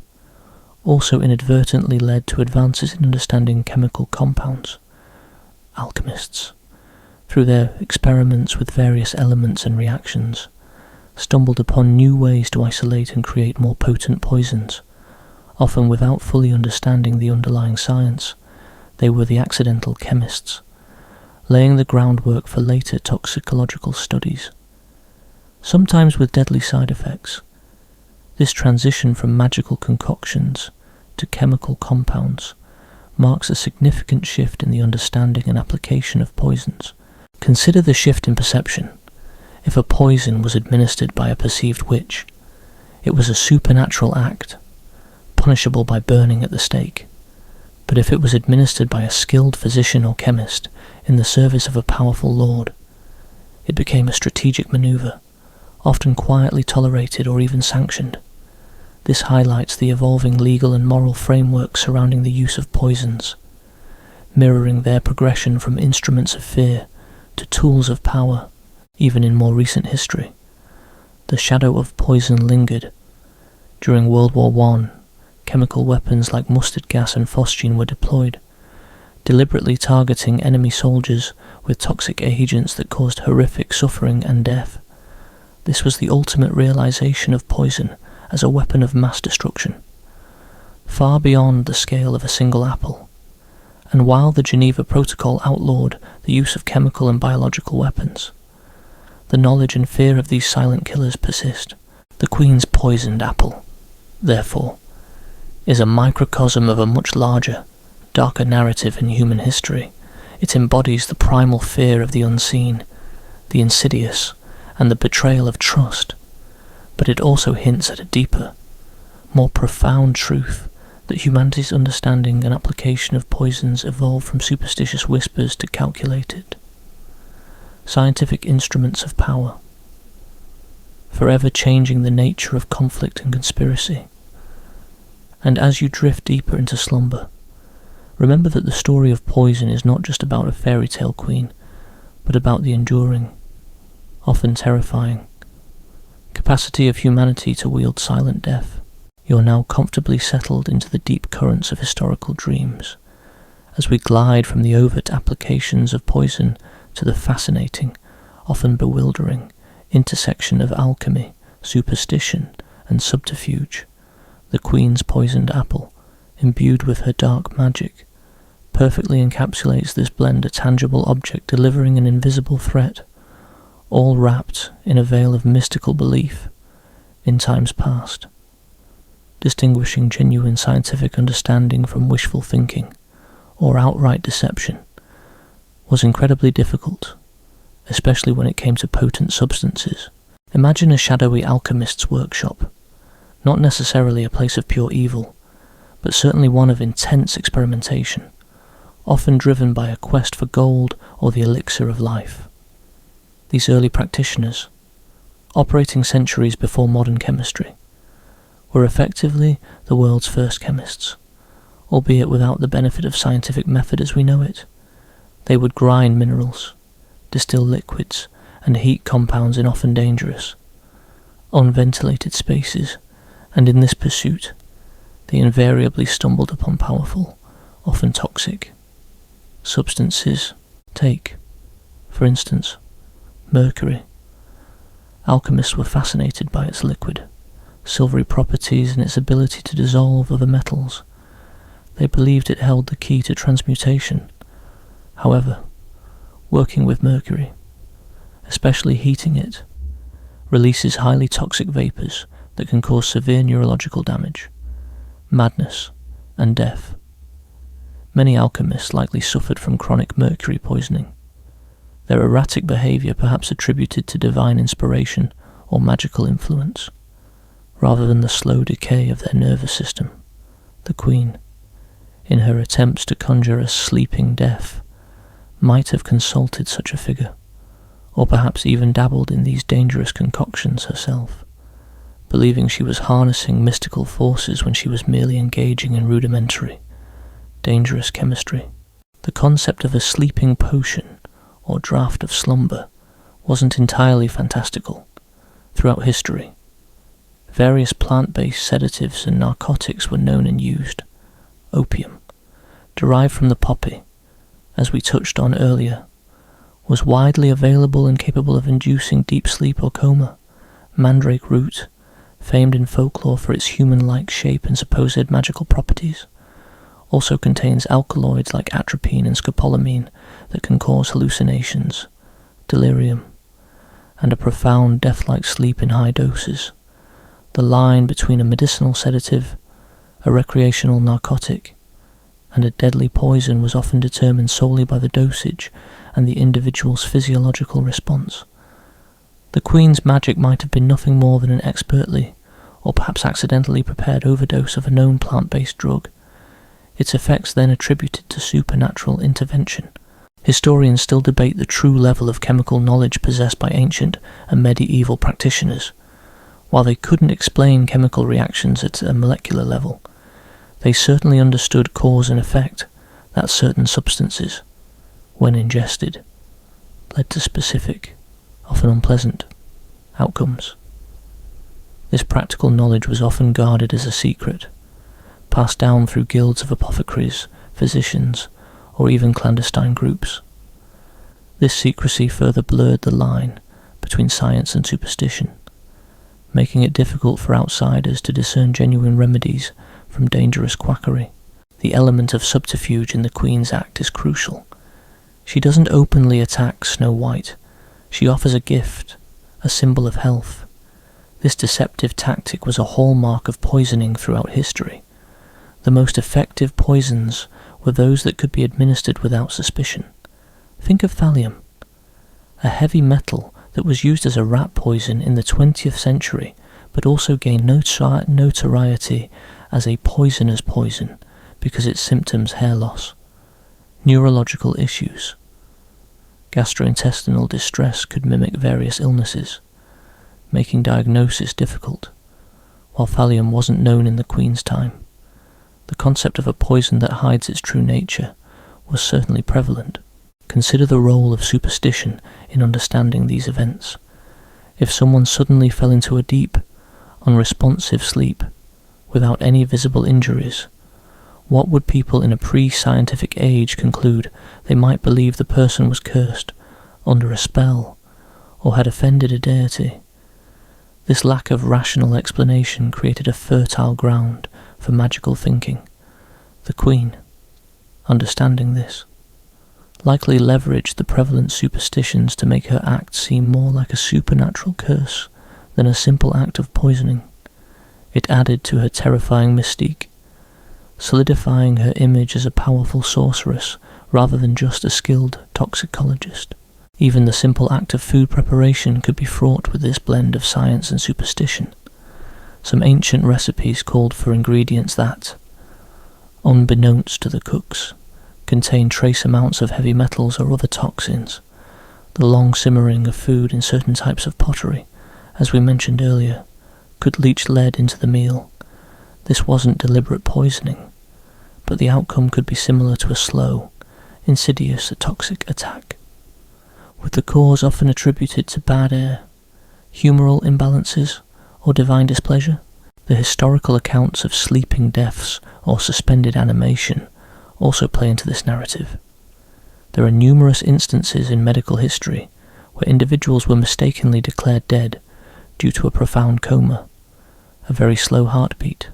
A: also inadvertently led to advances in understanding chemical compounds. Alchemists, through their experiments with various elements and reactions, stumbled upon new ways to isolate and create more potent poisons. Often without fully understanding the underlying science, they were the accidental chemists, laying the groundwork for later toxicological studies, sometimes with deadly side effects. This transition from magical concoctions to chemical compounds marks a significant shift in the understanding and application of poisons. Consider the shift in perception. If a poison was administered by a perceived witch, it was a supernatural act, punishable by burning at the stake. But if it was administered by a skilled physician or chemist in the service of a powerful lord, it became a strategic maneuver, often quietly tolerated or even sanctioned. This highlights the evolving legal and moral framework surrounding the use of poisons, mirroring their progression from instruments of fear to tools of power, even in more recent history. The shadow of poison lingered. During World War I, chemical weapons like mustard gas and phosgene were deployed, deliberately targeting enemy soldiers with toxic agents that caused horrific suffering and death. This was the ultimate realization of poison as a weapon of mass destruction, far beyond the scale of a single apple. And while the Geneva Protocol outlawed the use of chemical and biological weapons, the knowledge and fear of these silent killers persist. The Queen's poisoned apple, therefore, is a microcosm of a much larger, darker narrative in human history. It embodies the primal fear of the unseen, the insidious, and the betrayal of trust, but it also hints at a deeper, more profound truth that humanity's understanding and application of poisons evolved from superstitious whispers to calculated, scientific instruments of power, forever changing the nature of conflict and conspiracy. And as you drift deeper into slumber, remember that the story of poison is not just about a fairy tale queen, but about the enduring, often terrifying, capacity of humanity to wield silent death. You're now comfortably settled into the deep currents of historical dreams, as we glide from the overt applications of poison to the fascinating, often bewildering, intersection of alchemy, superstition, and subterfuge. The Queen's poisoned apple, imbued with her dark magic, perfectly encapsulates this blend, a tangible object delivering an invisible threat, all wrapped in a veil of mystical belief in times past. Distinguishing genuine scientific understanding from wishful thinking or outright deception was incredibly difficult, especially when it came to potent substances. Imagine a shadowy alchemist's workshop, not necessarily a place of pure evil, but certainly one of intense experimentation, often driven by a quest for gold or the elixir of life. These early practitioners, operating centuries before modern chemistry, were effectively the world's first chemists, albeit without the benefit of scientific method as we know it. They would grind minerals, distill liquids, and heat compounds in often dangerous, unventilated spaces, and in this pursuit, they invariably stumbled upon powerful, often toxic, substances. Take, for instance, mercury. Alchemists were fascinated by its liquid, silvery properties and its ability to dissolve other metals. They believed it held the key to transmutation. However, working with mercury, especially heating it, releases highly toxic vapors that can cause severe neurological damage, madness, and death. Many alchemists likely suffered from chronic mercury poisoning, their erratic behavior perhaps attributed to divine inspiration or magical influence, rather than the slow decay of their nervous system. The Queen, in her attempts to conjure a sleeping death, might have consulted such a figure, or perhaps even dabbled in these dangerous concoctions herself, believing she was harnessing mystical forces when she was merely engaging in rudimentary, dangerous chemistry. The concept of a sleeping potion or draught of slumber wasn't entirely fantastical. Throughout history, various plant-based sedatives and narcotics were known and used. Opium, derived from the poppy, as we touched on earlier, was widely available and capable of inducing deep sleep or coma. Mandrake root, famed in folklore for its human-like shape and supposed magical properties, also contains alkaloids like atropine and scopolamine that can cause hallucinations, delirium, and a profound death-like sleep in high doses. The line between a medicinal sedative, a recreational narcotic, and a deadly poison was often determined solely by the dosage and the individual's physiological response. The Queen's magic might have been nothing more than an expertly, or perhaps accidentally prepared overdose of a known plant-based drug, its effects then attributed to supernatural intervention. Historians still debate the true level of chemical knowledge possessed by ancient and medieval practitioners. While they couldn't explain chemical reactions at a molecular level, they certainly understood cause and effect that certain substances, when ingested, led to specific, often unpleasant, outcomes. This practical knowledge was often guarded as a secret, passed down through guilds of apothecaries, physicians, or even clandestine groups. This secrecy further blurred the line between science and superstition, making it difficult for outsiders to discern genuine remedies from dangerous quackery. The element of subterfuge in the Queen's act is crucial. She doesn't openly attack Snow White. She offers a gift, a symbol of health. This deceptive tactic was a hallmark of poisoning throughout history. The most effective poisons were those that could be administered without suspicion. Think of thallium, a heavy metal that was used as a rat poison in the 20th century, but also gained notoriety as a poisoner's poison because its symptoms hair loss, neurological issues. Gastrointestinal distress could mimic various illnesses, making diagnosis difficult. While thallium wasn't known in the Queen's time, the concept of a poison that hides its true nature was certainly prevalent. Consider the role of superstition in understanding these events. If someone suddenly fell into a deep, unresponsive sleep without any visible injuries, what would people in a pre-scientific age conclude? They might believe the person was cursed, under a spell, or had offended a deity. This lack of rational explanation created a fertile ground for magical thinking. The Queen, understanding this, likely leveraged the prevalent superstitions to make her act seem more like a supernatural curse than a simple act of poisoning. It added to her terrifying mystique, solidifying her image as a powerful sorceress rather than just a skilled toxicologist. Even the simple act of food preparation could be fraught with this blend of science and superstition. Some ancient recipes called for ingredients that, unbeknownst to the cooks, contained trace amounts of heavy metals or other toxins. The long simmering of food in certain types of pottery, as we mentioned earlier, could leach lead into the meal. This wasn't deliberate poisoning, but the outcome could be similar to a slow, insidious, toxic attack, with the cause often attributed to bad air, humoral imbalances, or divine displeasure. The historical accounts of sleeping deaths or suspended animation also play into this narrative. There are numerous instances in medical history where individuals were mistakenly declared dead due to a profound coma, a very slow heartbeat,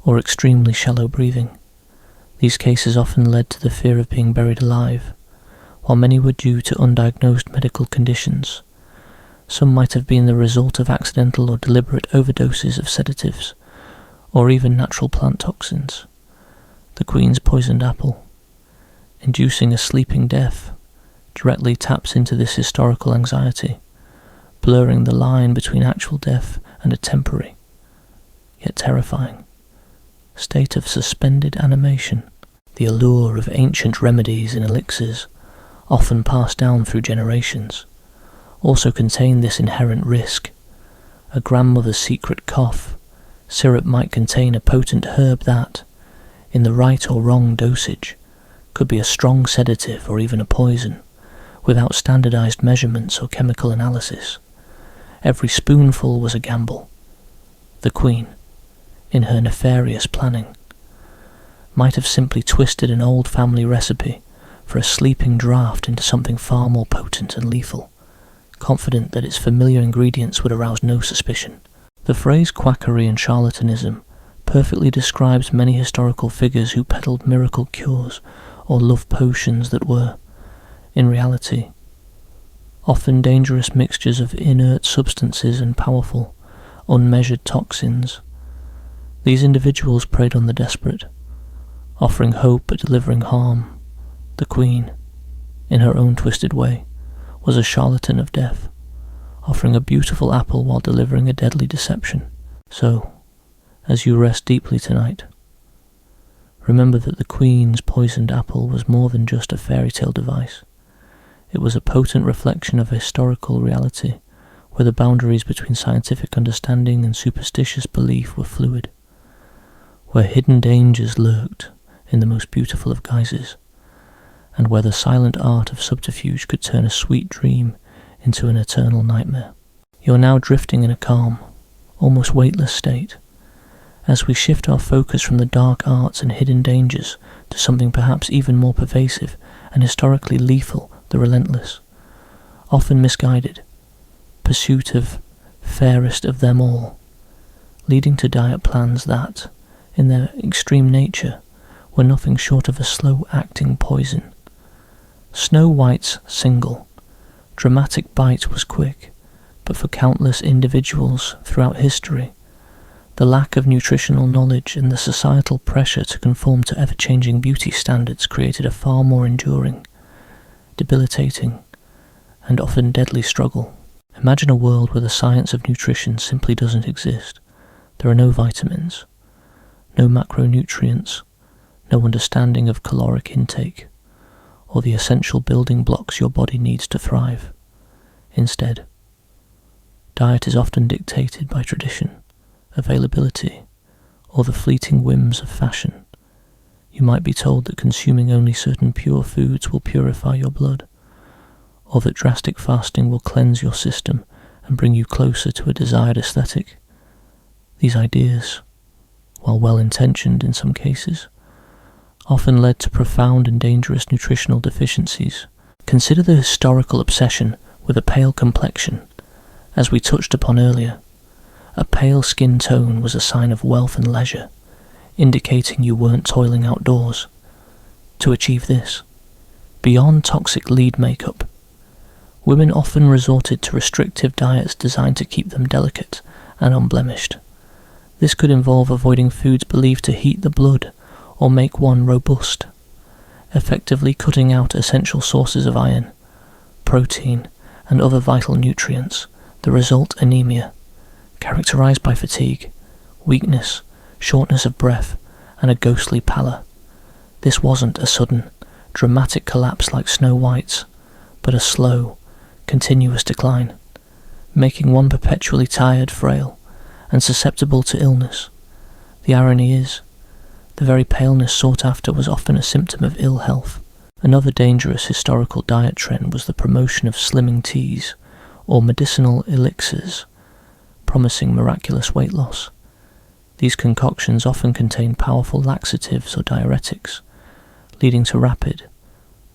A: or extremely shallow breathing. These cases often led to the fear of being buried alive, while many were due to undiagnosed medical conditions. Some might have been the result of accidental or deliberate overdoses of sedatives, or even natural plant toxins. The Queen's poisoned apple, inducing a sleeping death, directly taps into this historical anxiety, blurring the line between actual death and a temporary, yet terrifying, state of suspended animation. The allure of ancient remedies and elixirs, often passed down through generations, also contain this inherent risk. A grandmother's secret cough syrup might contain a potent herb that, in the right or wrong dosage, could be a strong sedative or even a poison, without standardized measurements or chemical analysis. Every spoonful was a gamble. The Queen, in her nefarious planning, might have simply twisted an old family recipe for a sleeping draught into something far more potent and lethal, confident that its familiar ingredients would arouse no suspicion. The phrase quackery and charlatanism perfectly describes many historical figures who peddled miracle cures or love potions that were, in reality, often dangerous mixtures of inert substances and powerful, unmeasured toxins. These individuals preyed on the desperate, offering hope but delivering harm. The Queen, in her own twisted way, was a charlatan of death, offering a beautiful apple while delivering a deadly deception. So, as you rest deeply tonight, remember that the Queen's poisoned apple was more than just a fairy tale device. It was a potent reflection of historical reality, where the boundaries between scientific understanding and superstitious belief were fluid, where hidden dangers lurked in the most beautiful of guises, and where the silent art of subterfuge could turn a sweet dream into an eternal nightmare. You're now drifting in a calm, almost weightless state, as we shift our focus from the dark arts and hidden dangers to something perhaps even more pervasive and historically lethal, the relentless, often misguided, pursuit of fairest of them all, leading to diet plans that, in their extreme nature, were nothing short of a slow-acting poison. Snow White's single, dramatic bite was quick, but for countless individuals throughout history, the lack of nutritional knowledge and the societal pressure to conform to ever-changing beauty standards created a far more enduring, debilitating, and often deadly struggle. Imagine a world where the science of nutrition simply doesn't exist. There are no vitamins, no macronutrients, no understanding of caloric intake, or the essential building blocks your body needs to thrive. Instead, diet is often dictated by tradition, availability, or the fleeting whims of fashion. You might be told that consuming only certain pure foods will purify your blood, or that drastic fasting will cleanse your system and bring you closer to a desired aesthetic. These ideas, while well-intentioned in some cases, often led to profound and dangerous nutritional deficiencies. Consider the historical obsession with a pale complexion. As we touched upon earlier, a pale skin tone was a sign of wealth and leisure, indicating you weren't toiling outdoors. To achieve this, beyond toxic lead makeup, women often resorted to restrictive diets designed to keep them delicate and unblemished. This could involve avoiding foods believed to heat the blood or make one robust, effectively cutting out essential sources of iron, protein, and other vital nutrients. The result, anemia, characterized by fatigue, weakness, shortness of breath, and a ghostly pallor. This wasn't a sudden, dramatic collapse like Snow White's, but a slow, continuous decline, making one perpetually tired, frail, and susceptible to illness. The irony is, the very paleness sought after was often a symptom of ill health. Another dangerous historical diet trend was the promotion of slimming teas, or medicinal elixirs, promising miraculous weight loss. These concoctions often contain powerful laxatives or diuretics, leading to rapid,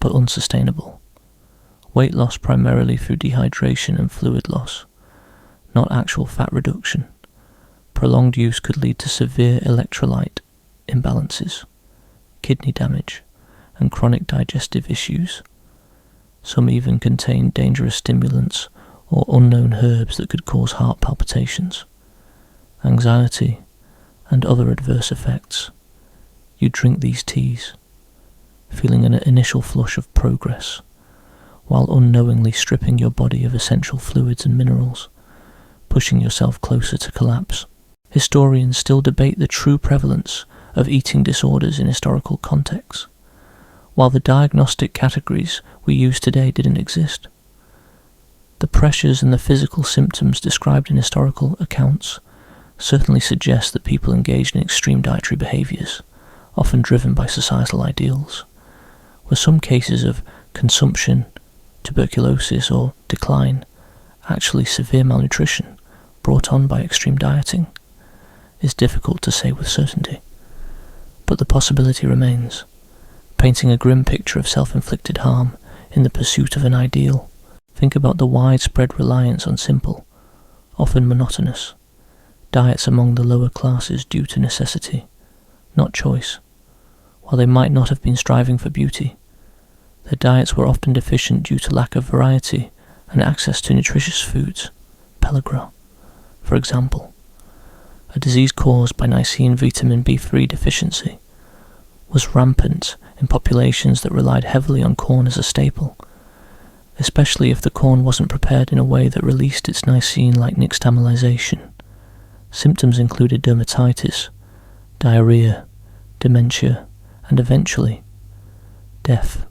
A: but unsustainable, weight loss primarily through dehydration and fluid loss, not actual fat reduction. Prolonged use could lead to severe electrolyte imbalances, kidney damage, and chronic digestive issues. Some even contain dangerous stimulants or unknown herbs that could cause heart palpitations, anxiety, and other adverse effects. You drink these teas, feeling an initial flush of progress, while unknowingly stripping your body of essential fluids and minerals, pushing yourself closer to collapse. Historians still debate the true prevalence of eating disorders in historical contexts, while the diagnostic categories we use today didn't exist. The pressures and the physical symptoms described in historical accounts certainly suggest that people engaged in extreme dietary behaviours, often driven by societal ideals. Were some cases of consumption, tuberculosis, or decline actually severe malnutrition brought on by extreme dieting? Is difficult to say with certainty, but the possibility remains, painting a grim picture of self-inflicted harm in the pursuit of an ideal. Think about the widespread reliance on simple, often monotonous, diets among the lower classes due to necessity, not choice. While they might not have been striving for beauty, their diets were often deficient due to lack of variety and access to nutritious foods. Pellagra, for example, a disease caused by Niacin vitamin B3 deficiency, was rampant in populations that relied heavily on corn as a staple, especially if the corn wasn't prepared in a way that released its Niacin-like nixtamalization. Symptoms included dermatitis, diarrhea, dementia, and eventually, death.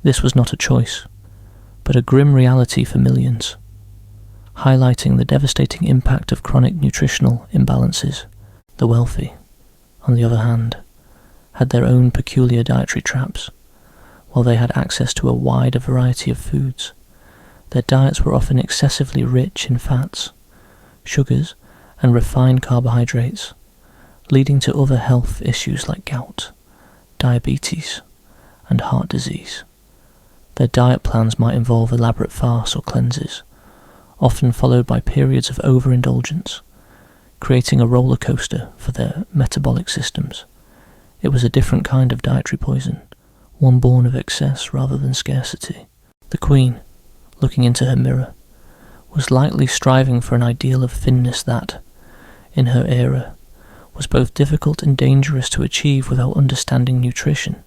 A: This was not a choice, but a grim reality for millions, highlighting the devastating impact of chronic nutritional imbalances. The wealthy, on the other hand, had their own peculiar dietary traps, while they had access to a wider variety of foods. Their diets were often excessively rich in fats, sugars, and refined carbohydrates, leading to other health issues like gout, diabetes, and heart disease. Their diet plans might involve elaborate fasts or cleanses, often followed by periods of overindulgence, creating a roller coaster for their metabolic systems. It was a different kind of dietary poison, one born of excess rather than scarcity. The Queen, looking into her mirror, was likely striving for an ideal of thinness that, in her era, was both difficult and dangerous to achieve without understanding nutrition.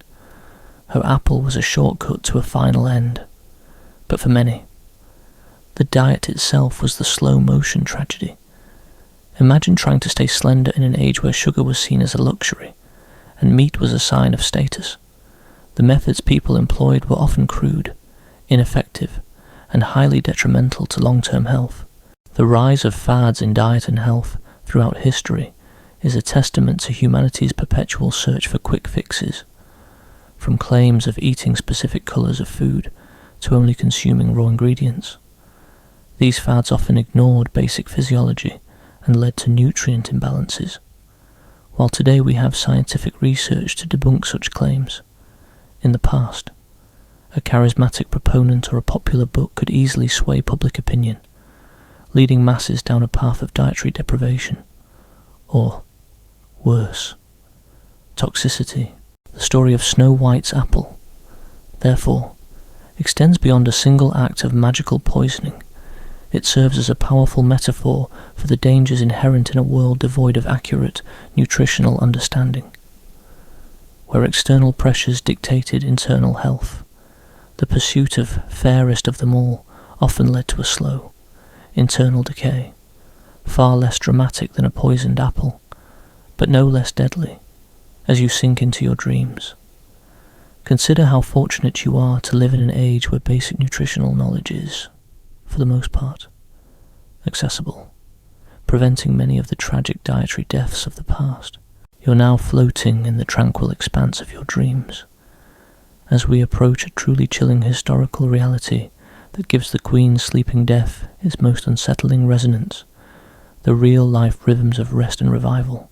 A: Her apple was a shortcut to a final end. But for many, the diet itself was the slow-motion tragedy. Imagine trying to stay slender in an age where sugar was seen as a luxury, and meat was a sign of status. The methods people employed were often crude, ineffective, and highly detrimental to long-term health. The rise of fads in diet and health throughout history is a testament to humanity's perpetual search for quick fixes, from claims of eating specific colours of food to only consuming raw ingredients. These fads often ignored basic physiology and led to nutrient imbalances. While today we have scientific research to debunk such claims, in the past, a charismatic proponent or a popular book could easily sway public opinion, leading masses down a path of dietary deprivation, or, worse, toxicity. The story of Snow White's apple, therefore, extends beyond a single act of magical poisoning. It serves as a powerful metaphor for the dangers inherent in a world devoid of accurate nutritional understanding, where external pressures dictated internal health. The pursuit of fairest of them all often led to a slow, internal decay, far less dramatic than a poisoned apple, but no less deadly, as you sink into your dreams. Consider how fortunate you are to live in an age where basic nutritional knowledge is, for the most part, accessible, preventing many of the tragic dietary deaths of the past. You're now floating in the tranquil expanse of your dreams, as we approach a truly chilling historical reality that gives the Queen's sleeping death its most unsettling resonance, the real-life rhythms of rest and revival,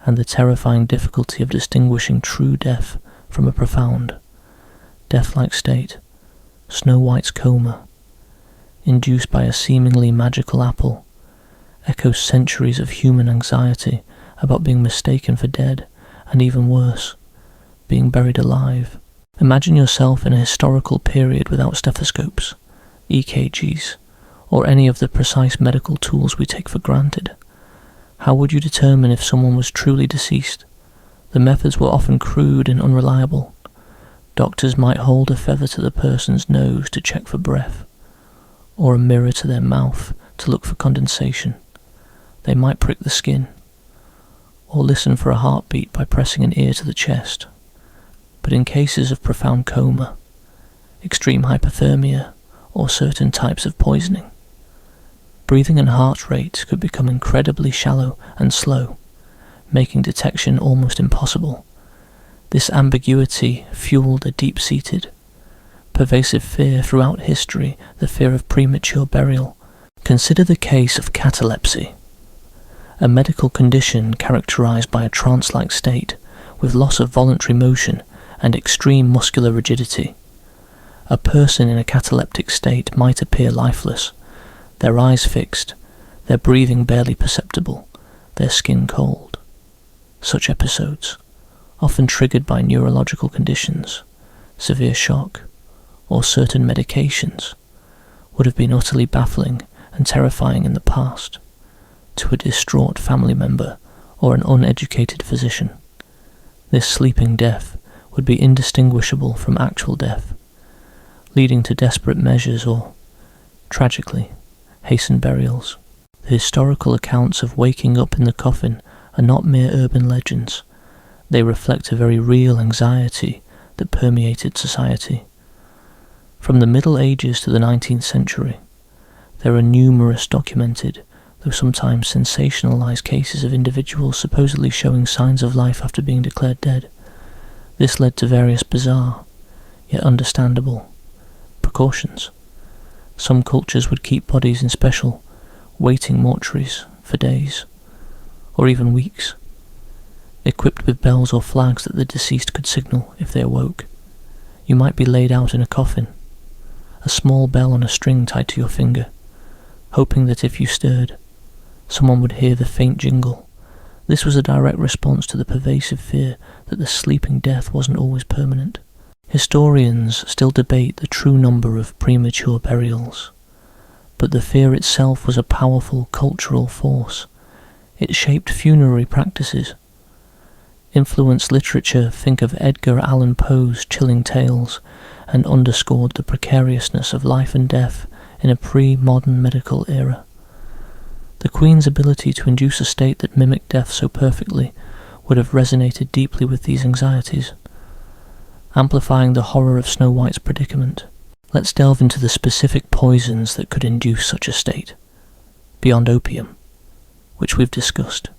A: and the terrifying difficulty of distinguishing true death from a profound, death-like state. Snow White's coma, induced by a seemingly magical apple, echoes centuries of human anxiety about being mistaken for dead, and even worse, being buried alive. Imagine yourself in a historical period without stethoscopes, EKGs, or any of the precise medical tools we take for granted. How would you determine if someone was truly deceased? The methods were often crude and unreliable. Doctors might hold a feather to the person's nose to check for breath, or a mirror to their mouth to look for condensation. They might prick the skin, or listen for a heartbeat by pressing an ear to the chest. But in cases of profound coma, extreme hypothermia, or certain types of poisoning, breathing and heart rate could become incredibly shallow and slow, making detection almost impossible. This ambiguity fueled a deep-seated, pervasive fear throughout history, the fear of premature burial. Consider the case of catalepsy, a medical condition characterized by a trance-like state with loss of voluntary motion and extreme muscular rigidity. A person in a cataleptic state might appear lifeless, their eyes fixed, their breathing barely perceptible, their skin cold. Such episodes, often triggered by neurological conditions, severe shock, or certain medications, would have been utterly baffling and terrifying in the past to a distraught family member or an uneducated physician. This sleeping death would be indistinguishable from actual death, leading to desperate measures or, tragically, hastened burials. The historical accounts of waking up in the coffin are not mere urban legends. They reflect a very real anxiety that permeated society. From the Middle Ages to the 19th century, there are numerous documented, though sometimes sensationalized cases of individuals supposedly showing signs of life after being declared dead. This led to various bizarre, yet understandable, precautions. Some cultures would keep bodies in special, waiting mortuaries for days, or even weeks, equipped with bells or flags that the deceased could signal if they awoke. You might be laid out in a coffin, a small bell on a string tied to your finger, hoping that if you stirred, someone would hear the faint jingle. This was a direct response to the pervasive fear that the sleeping death wasn't always permanent. Historians still debate the true number of premature burials, but the fear itself was a powerful cultural force. It shaped funerary practices, influenced literature, think of Edgar Allan Poe's chilling tales, and underscored the precariousness of life and death in a pre-modern medical era. The Queen's ability to induce a state that mimicked death so perfectly would have resonated deeply with these anxieties, amplifying the horror of Snow White's predicament. Let's delve into the specific poisons that could induce such a state, beyond opium, which we've discussed.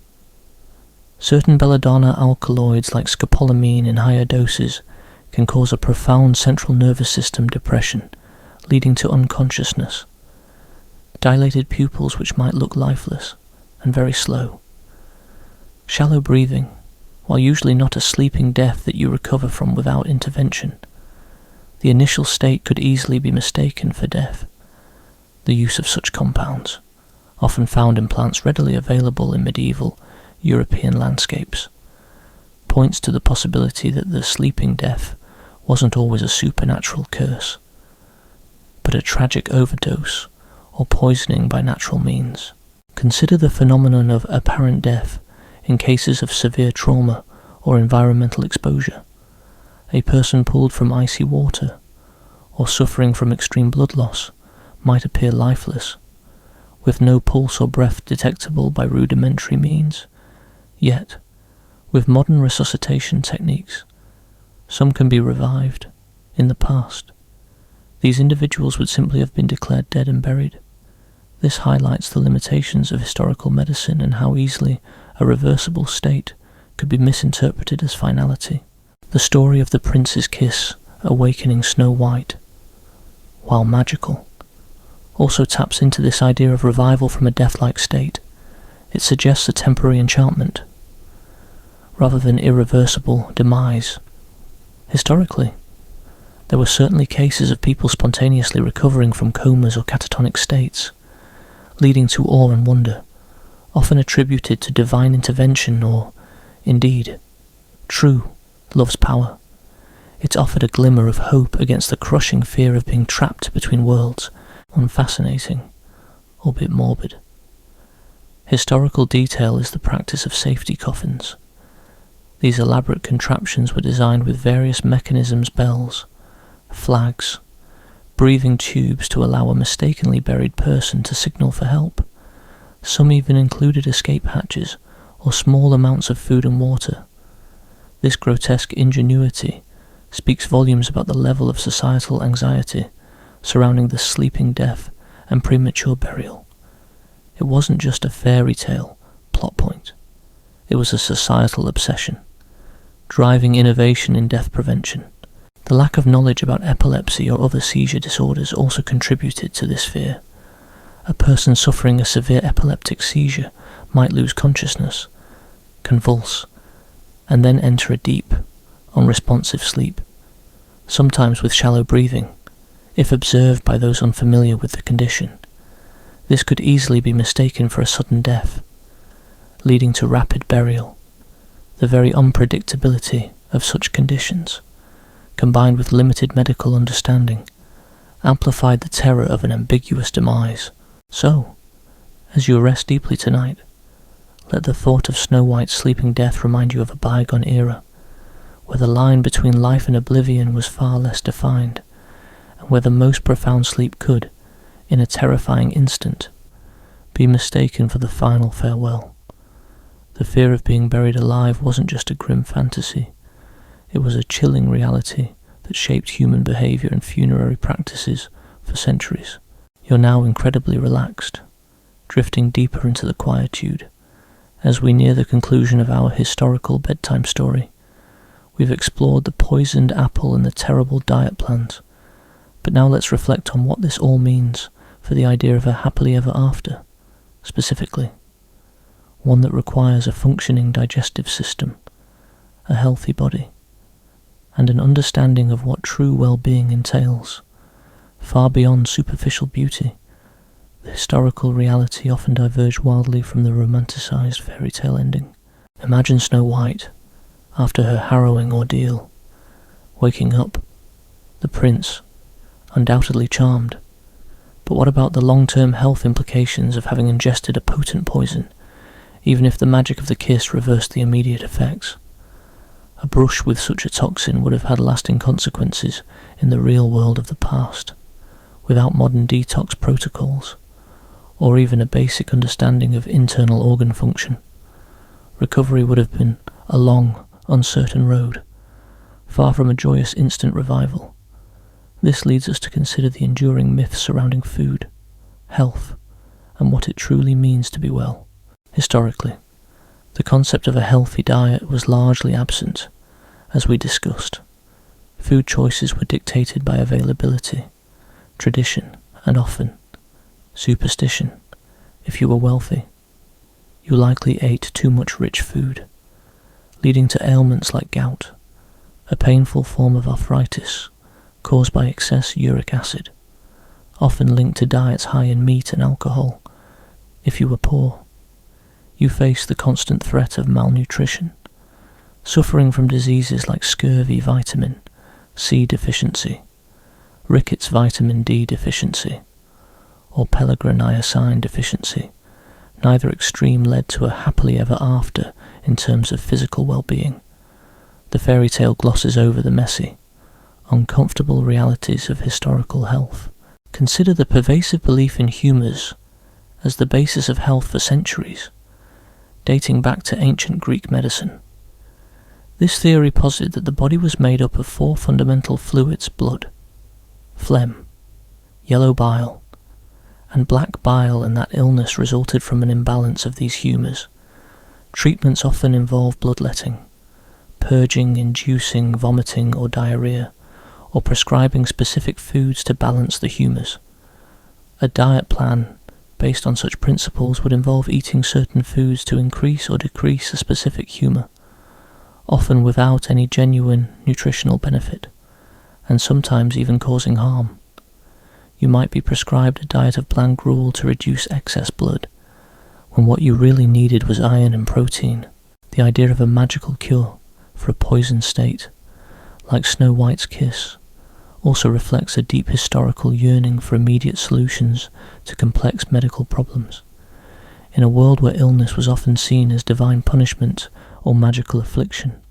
A: Certain belladonna alkaloids like scopolamine in higher doses can cause a profound central nervous system depression, leading to unconsciousness, dilated pupils which might look lifeless and very slow, shallow breathing, while usually not a sleeping death that you recover from without intervention. The initial state could easily be mistaken for death. The use of such compounds, often found in plants readily available in medieval European landscapes, points to the possibility that the sleeping death wasn't always a supernatural curse, but a tragic overdose or poisoning by natural means. Consider the phenomenon of apparent death in cases of severe trauma or environmental exposure. A person pulled from icy water or suffering from extreme blood loss might appear lifeless, with no pulse or breath detectable by rudimentary means. Yet, with modern resuscitation techniques, some can be revived. In the past, these individuals would simply have been declared dead and buried. This highlights the limitations of historical medicine and how easily a reversible state could be misinterpreted as finality. The story of the prince's kiss awakening Snow White, while magical, also taps into this idea of revival from a death-like state. It suggests a temporary enchantment, rather than irreversible demise. Historically, there were certainly cases of people spontaneously recovering from comas or catatonic states, leading to awe and wonder, often attributed to divine intervention or, indeed, true love's power. It offered a glimmer of hope against the crushing fear of being trapped between worlds. Unfascinating, albeit morbid. Historical detail is the practice of safety coffins. These elaborate contraptions were designed with various mechanisms, bells, flags, breathing tubes to allow a mistakenly buried person to signal for help. Some even included escape hatches or small amounts of food and water. This grotesque ingenuity speaks volumes about the level of societal anxiety surrounding the sleeping death and premature burial. It wasn't just a fairy tale plot point. It was a societal obsession, driving innovation in death prevention. The lack of knowledge about epilepsy or other seizure disorders also contributed to this fear. A person suffering a severe epileptic seizure might lose consciousness, convulse, and then enter a deep, unresponsive sleep, sometimes with shallow breathing. If observed by those unfamiliar with the condition, this could easily be mistaken for a sudden death, leading to rapid burial. The very unpredictability of such conditions, combined with limited medical understanding, amplified the terror of an ambiguous demise. So, as you rest deeply tonight, let the thought of Snow White's sleeping death remind you of a bygone era, where the line between life and oblivion was far less defined, and where the most profound sleep could, in a terrifying instant, be mistaken for the final farewell. The fear of being buried alive wasn't just a grim fantasy, it was a chilling reality that shaped human behaviour and funerary practices for centuries. You're now incredibly relaxed, drifting deeper into the quietude. As we near the conclusion of our historical bedtime story, We've explored the poisoned apple and the terrible diet plans, but now let's reflect on what this all means for the idea of a happily ever after, specifically, one that requires a functioning digestive system, a healthy body, and an understanding of what true well-being entails, far beyond superficial beauty. The historical reality often diverged wildly from the romanticised fairy tale ending. Imagine Snow White, after her harrowing ordeal, waking up, the prince, undoubtedly charmed. But what about the long-term health implications of having ingested a potent poison, even if the magic of the kiss reversed the immediate effects? A brush with such a toxin would have had lasting consequences in the real world of the past, without modern detox protocols, or even a basic understanding of internal organ function. Recovery would have been a long, uncertain road, far from a joyous instant revival. This leads us to consider the enduring myths surrounding food, health, and what it truly means to be well. Historically, the concept of a healthy diet was largely absent, as we discussed. Food choices were dictated by availability, tradition, and often superstition. If you were wealthy, you likely ate too much rich food, leading to ailments like gout, a painful form of arthritis caused by excess uric acid, often linked to diets high in meat and alcohol. If you were poor, you faced the constant threat of malnutrition, suffering from diseases like scurvy vitamin C deficiency, rickets vitamin D deficiency, or peregrine niacin deficiency. Neither extreme led to a happily ever after in terms of physical well-being. The fairy tale glosses over the messy, uncomfortable realities of historical health. Consider the pervasive belief in humours as the basis of health for centuries, dating back to ancient Greek medicine. This theory posited that the body was made up of four fundamental fluids: blood, phlegm, yellow bile, and black bile, and that illness resulted from an imbalance of these humours. Treatments often involve bloodletting, purging, inducing vomiting or diarrhea, or prescribing specific foods to balance the humours. A diet plan based on such principles would involve eating certain foods to increase or decrease a specific humour, often without any genuine nutritional benefit, and sometimes even causing harm. You might be prescribed a diet of bland gruel to reduce excess blood, when what you really needed was iron and protein. The idea of a magical cure for a poisoned state, like Snow White's kiss, also reflects a deep historical yearning for immediate solutions to complex medical problems. In a world where illness was often seen as divine punishment or magical affliction,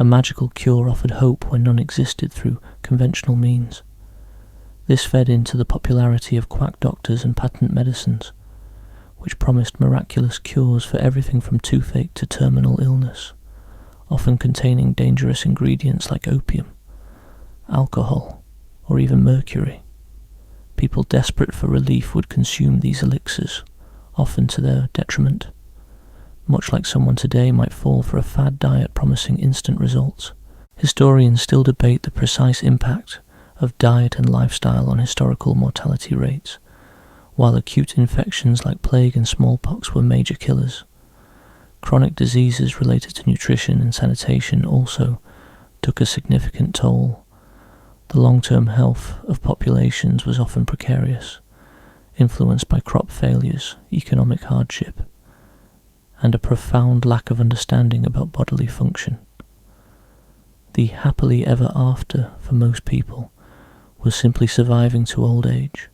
A: a magical cure offered hope where none existed through conventional means. This fed into the popularity of quack doctors and patent medicines, which promised miraculous cures for everything from toothache to terminal illness, often containing dangerous ingredients like opium, alcohol, or even mercury. People desperate for relief would consume these elixirs, often to their detriment, much like someone today might fall for a fad diet promising instant results. Historians still debate the precise impact of diet and lifestyle on historical mortality rates, while acute infections like plague and smallpox were major killers. Chronic diseases related to nutrition and sanitation also took a significant toll. The long-term health of populations was often precarious, influenced by crop failures, economic hardship, and a profound lack of understanding about bodily function. The happily ever after for most people was simply surviving to old age,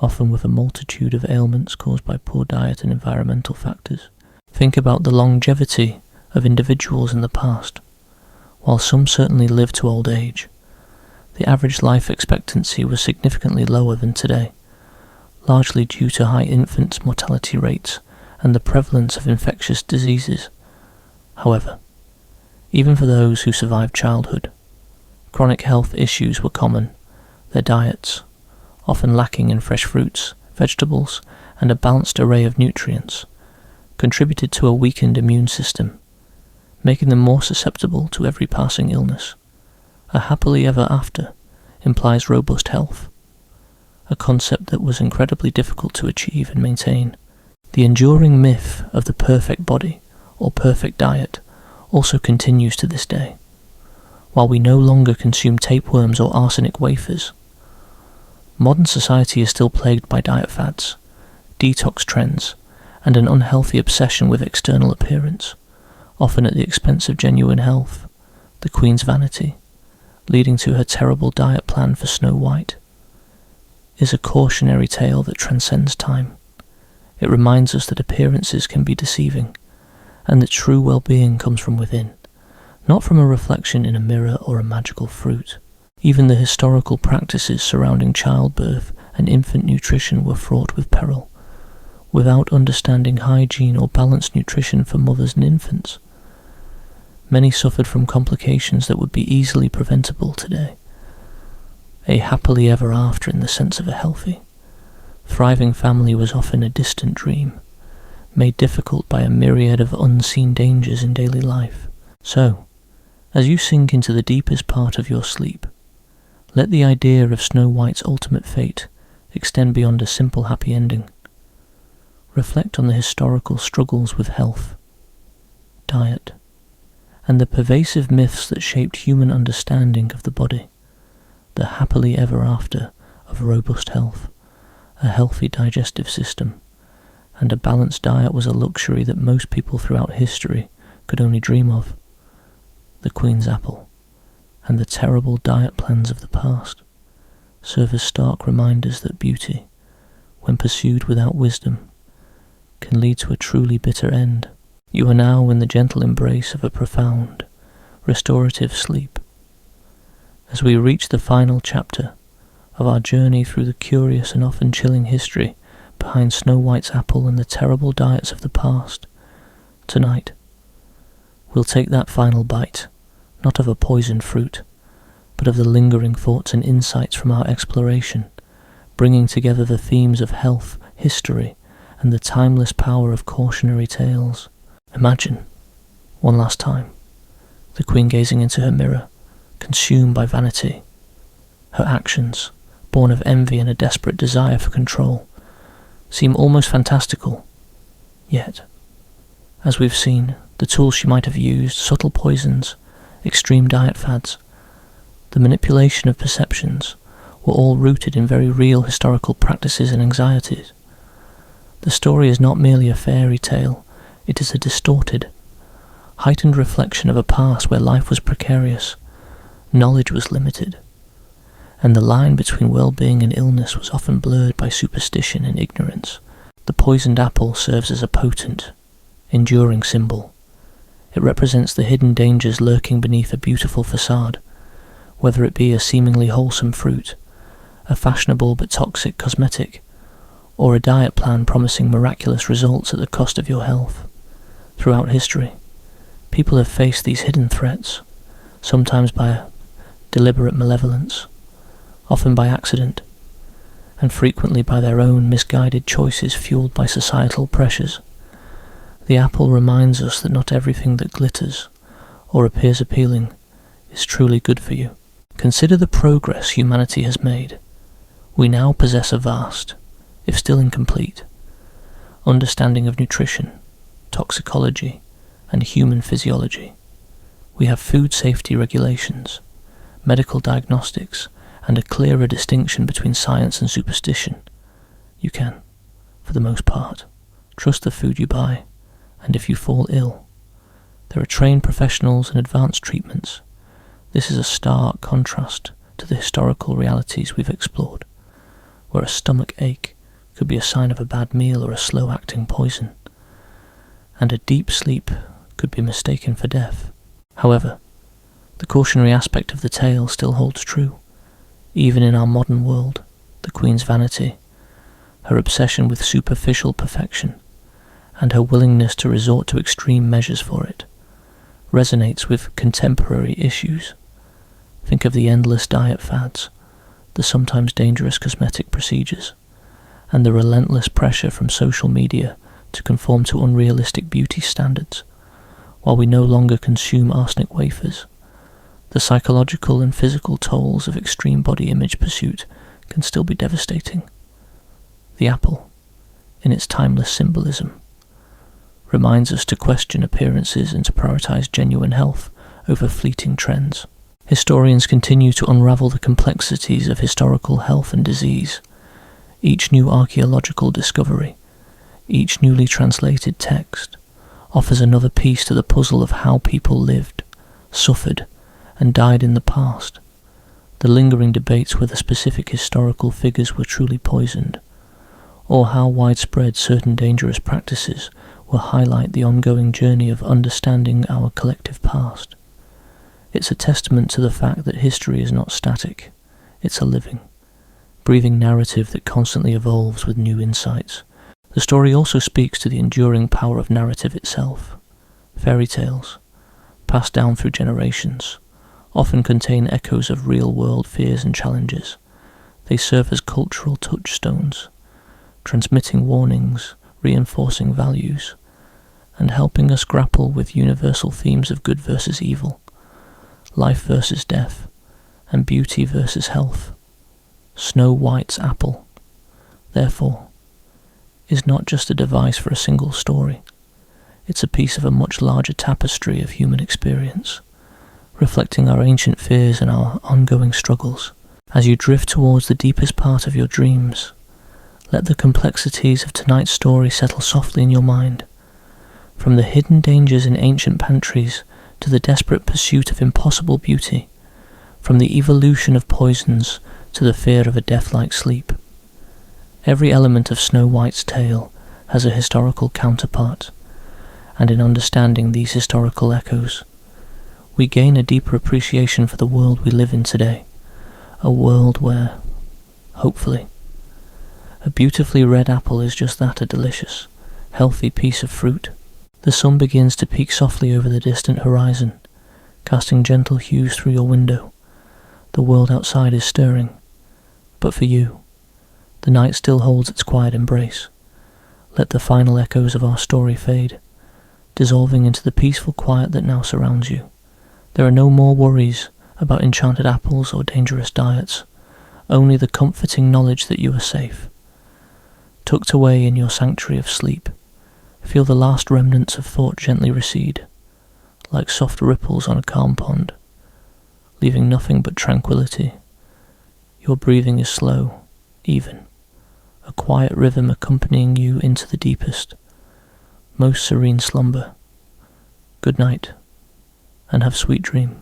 A: often with a multitude of ailments caused by poor diet and environmental factors. Think about the longevity of individuals in the past. While some certainly lived to old age, the average life expectancy was significantly lower than today, largely due to high infant mortality rates and the prevalence of infectious diseases. However, even for those who survived childhood, chronic health issues were common. Their diets, often lacking in fresh fruits, vegetables, and a balanced array of nutrients, contributed to a weakened immune system. making them more susceptible to every passing illness. A happily ever after implies robust health, a concept that was incredibly difficult to achieve and maintain. The enduring myth of the perfect body or perfect diet also continues to this day. While we no longer consume tapeworms or arsenic wafers, modern society is still plagued by diet fads, detox trends, and an unhealthy obsession with external appearance, often at the expense of genuine health, the Queen's vanity, leading to her terrible diet plan for Snow White, is a cautionary tale that transcends time. It reminds us that appearances can be deceiving, and that true well-being comes from within, not from a reflection in a mirror or a magical fruit. Even the historical practices surrounding childbirth and infant nutrition were fraught with peril. Without understanding hygiene or balanced nutrition for mothers and infants, many suffered from complications that would be easily preventable today. A happily ever after in the sense of a healthy, thriving family was often a distant dream, made difficult by a myriad of unseen dangers in daily life. So, as you sink into the deepest part of your sleep, let the idea of Snow White's ultimate fate extend beyond a simple happy ending. Reflect on the historical struggles with health, diet, and the pervasive myths that shaped human understanding of the body. The happily ever after of robust health, a healthy digestive system, and a balanced diet was a luxury that most people throughout history could only dream of. The Queen's apple, and the terrible diet plans of the past, serve as stark reminders that beauty, when pursued without wisdom, can lead to a truly bitter end. You are now in the gentle embrace of a profound, restorative sleep. As we reach the final chapter of our journey through the curious and often chilling history behind Snow White's apple and the terrible diets of the past, tonight, we'll take that final bite, not of a poisoned fruit, but of the lingering thoughts and insights from our exploration, bringing together the themes of health, history, and the timeless power of cautionary tales. Imagine, one last time, the Queen gazing into her mirror, consumed by vanity. Her actions, born of envy and a desperate desire for control, seem almost fantastical. Yet, as we've seen, the tools she might have used, subtle poisons, extreme diet fads, the manipulation of perceptions, were all rooted in very real historical practices and anxieties. The story is not merely a fairy tale, it is a distorted, heightened reflection of a past where life was precarious, knowledge was limited, and the line between well-being and illness was often blurred by superstition and ignorance. The poisoned apple serves as a potent, enduring symbol. It represents the hidden dangers lurking beneath a beautiful facade, whether it be a seemingly wholesome fruit, a fashionable but toxic cosmetic, or a diet plan promising miraculous results at the cost of your health. Throughout history, people have faced these hidden threats, sometimes by deliberate malevolence, often by accident, and frequently by their own misguided choices fueled by societal pressures. The apple reminds us that not everything that glitters or appears appealing is truly good for you. Consider the progress humanity has made. We now possess a vast, if still incomplete, understanding of nutrition, toxicology, and human physiology. We have food safety regulations, medical diagnostics, and a clearer distinction between science and superstition. You can, for the most part, trust the food you buy, and if you fall ill, there are trained professionals and advanced treatments. This is a stark contrast to the historical realities we've explored, where a stomach ache could be a sign of a bad meal or a slow-acting poison, and a deep sleep could be mistaken for death. However, the cautionary aspect of the tale still holds true. Even in our modern world, the Queen's vanity, her obsession with superficial perfection, and her willingness to resort to extreme measures for it, resonates with contemporary issues. Think of the endless diet fads, the sometimes dangerous cosmetic procedures, and the relentless pressure from social media to conform to unrealistic beauty standards. while we no longer consume arsenic wafers, the psychological and physical tolls of extreme body image pursuit can still be devastating. The apple, in its timeless symbolism, reminds us to question appearances and to prioritize genuine health over fleeting trends. Historians continue to unravel the complexities of historical health and disease. Each new archaeological discovery, each newly translated text, offers another piece to the puzzle of how people lived, suffered, and died in the past. The lingering debates whether specific historical figures were truly poisoned, or how widespread certain dangerous practices will highlight the ongoing journey of understanding our collective past. It's a testament to the fact that history is not static, it's a living, breathing narrative that constantly evolves with new insights. The story also speaks to the enduring power of narrative itself. Fairy tales, passed down through generations, often contain echoes of real-world fears and challenges. They serve as cultural touchstones, transmitting warnings, reinforcing values, and helping us grapple with universal themes of good versus evil, life versus death, and beauty versus health. Snow White's apple, therefore, is not just a device for a single story. It's a piece of a much larger tapestry of human experience, reflecting our ancient fears and our ongoing struggles. As you drift towards the deepest part of your dreams, let the complexities of tonight's story settle softly in your mind. From the hidden dangers in ancient pantries to the desperate pursuit of impossible beauty, from the evolution of poisons to the fear of a death-like sleep. Every element of Snow White's tale has a historical counterpart, and in understanding these historical echoes, we gain a deeper appreciation for the world we live in today, a world where, hopefully, a beautifully red apple is just that, a delicious, healthy piece of fruit. The sun begins to peek softly over the distant horizon, casting gentle hues through your window. The world outside is stirring, but for you, the night still holds its quiet embrace. Let the final echoes of our story fade, dissolving into the peaceful quiet that now surrounds you. There are no more worries about enchanted apples or dangerous diets, only the comforting knowledge that you are safe. Tucked away in your sanctuary of sleep, feel the last remnants of thought gently recede, like soft ripples on a calm pond, leaving nothing but tranquility. Your breathing is slow, even, a quiet rhythm accompanying you into the deepest, most serene slumber. Good night, and have sweet dreams.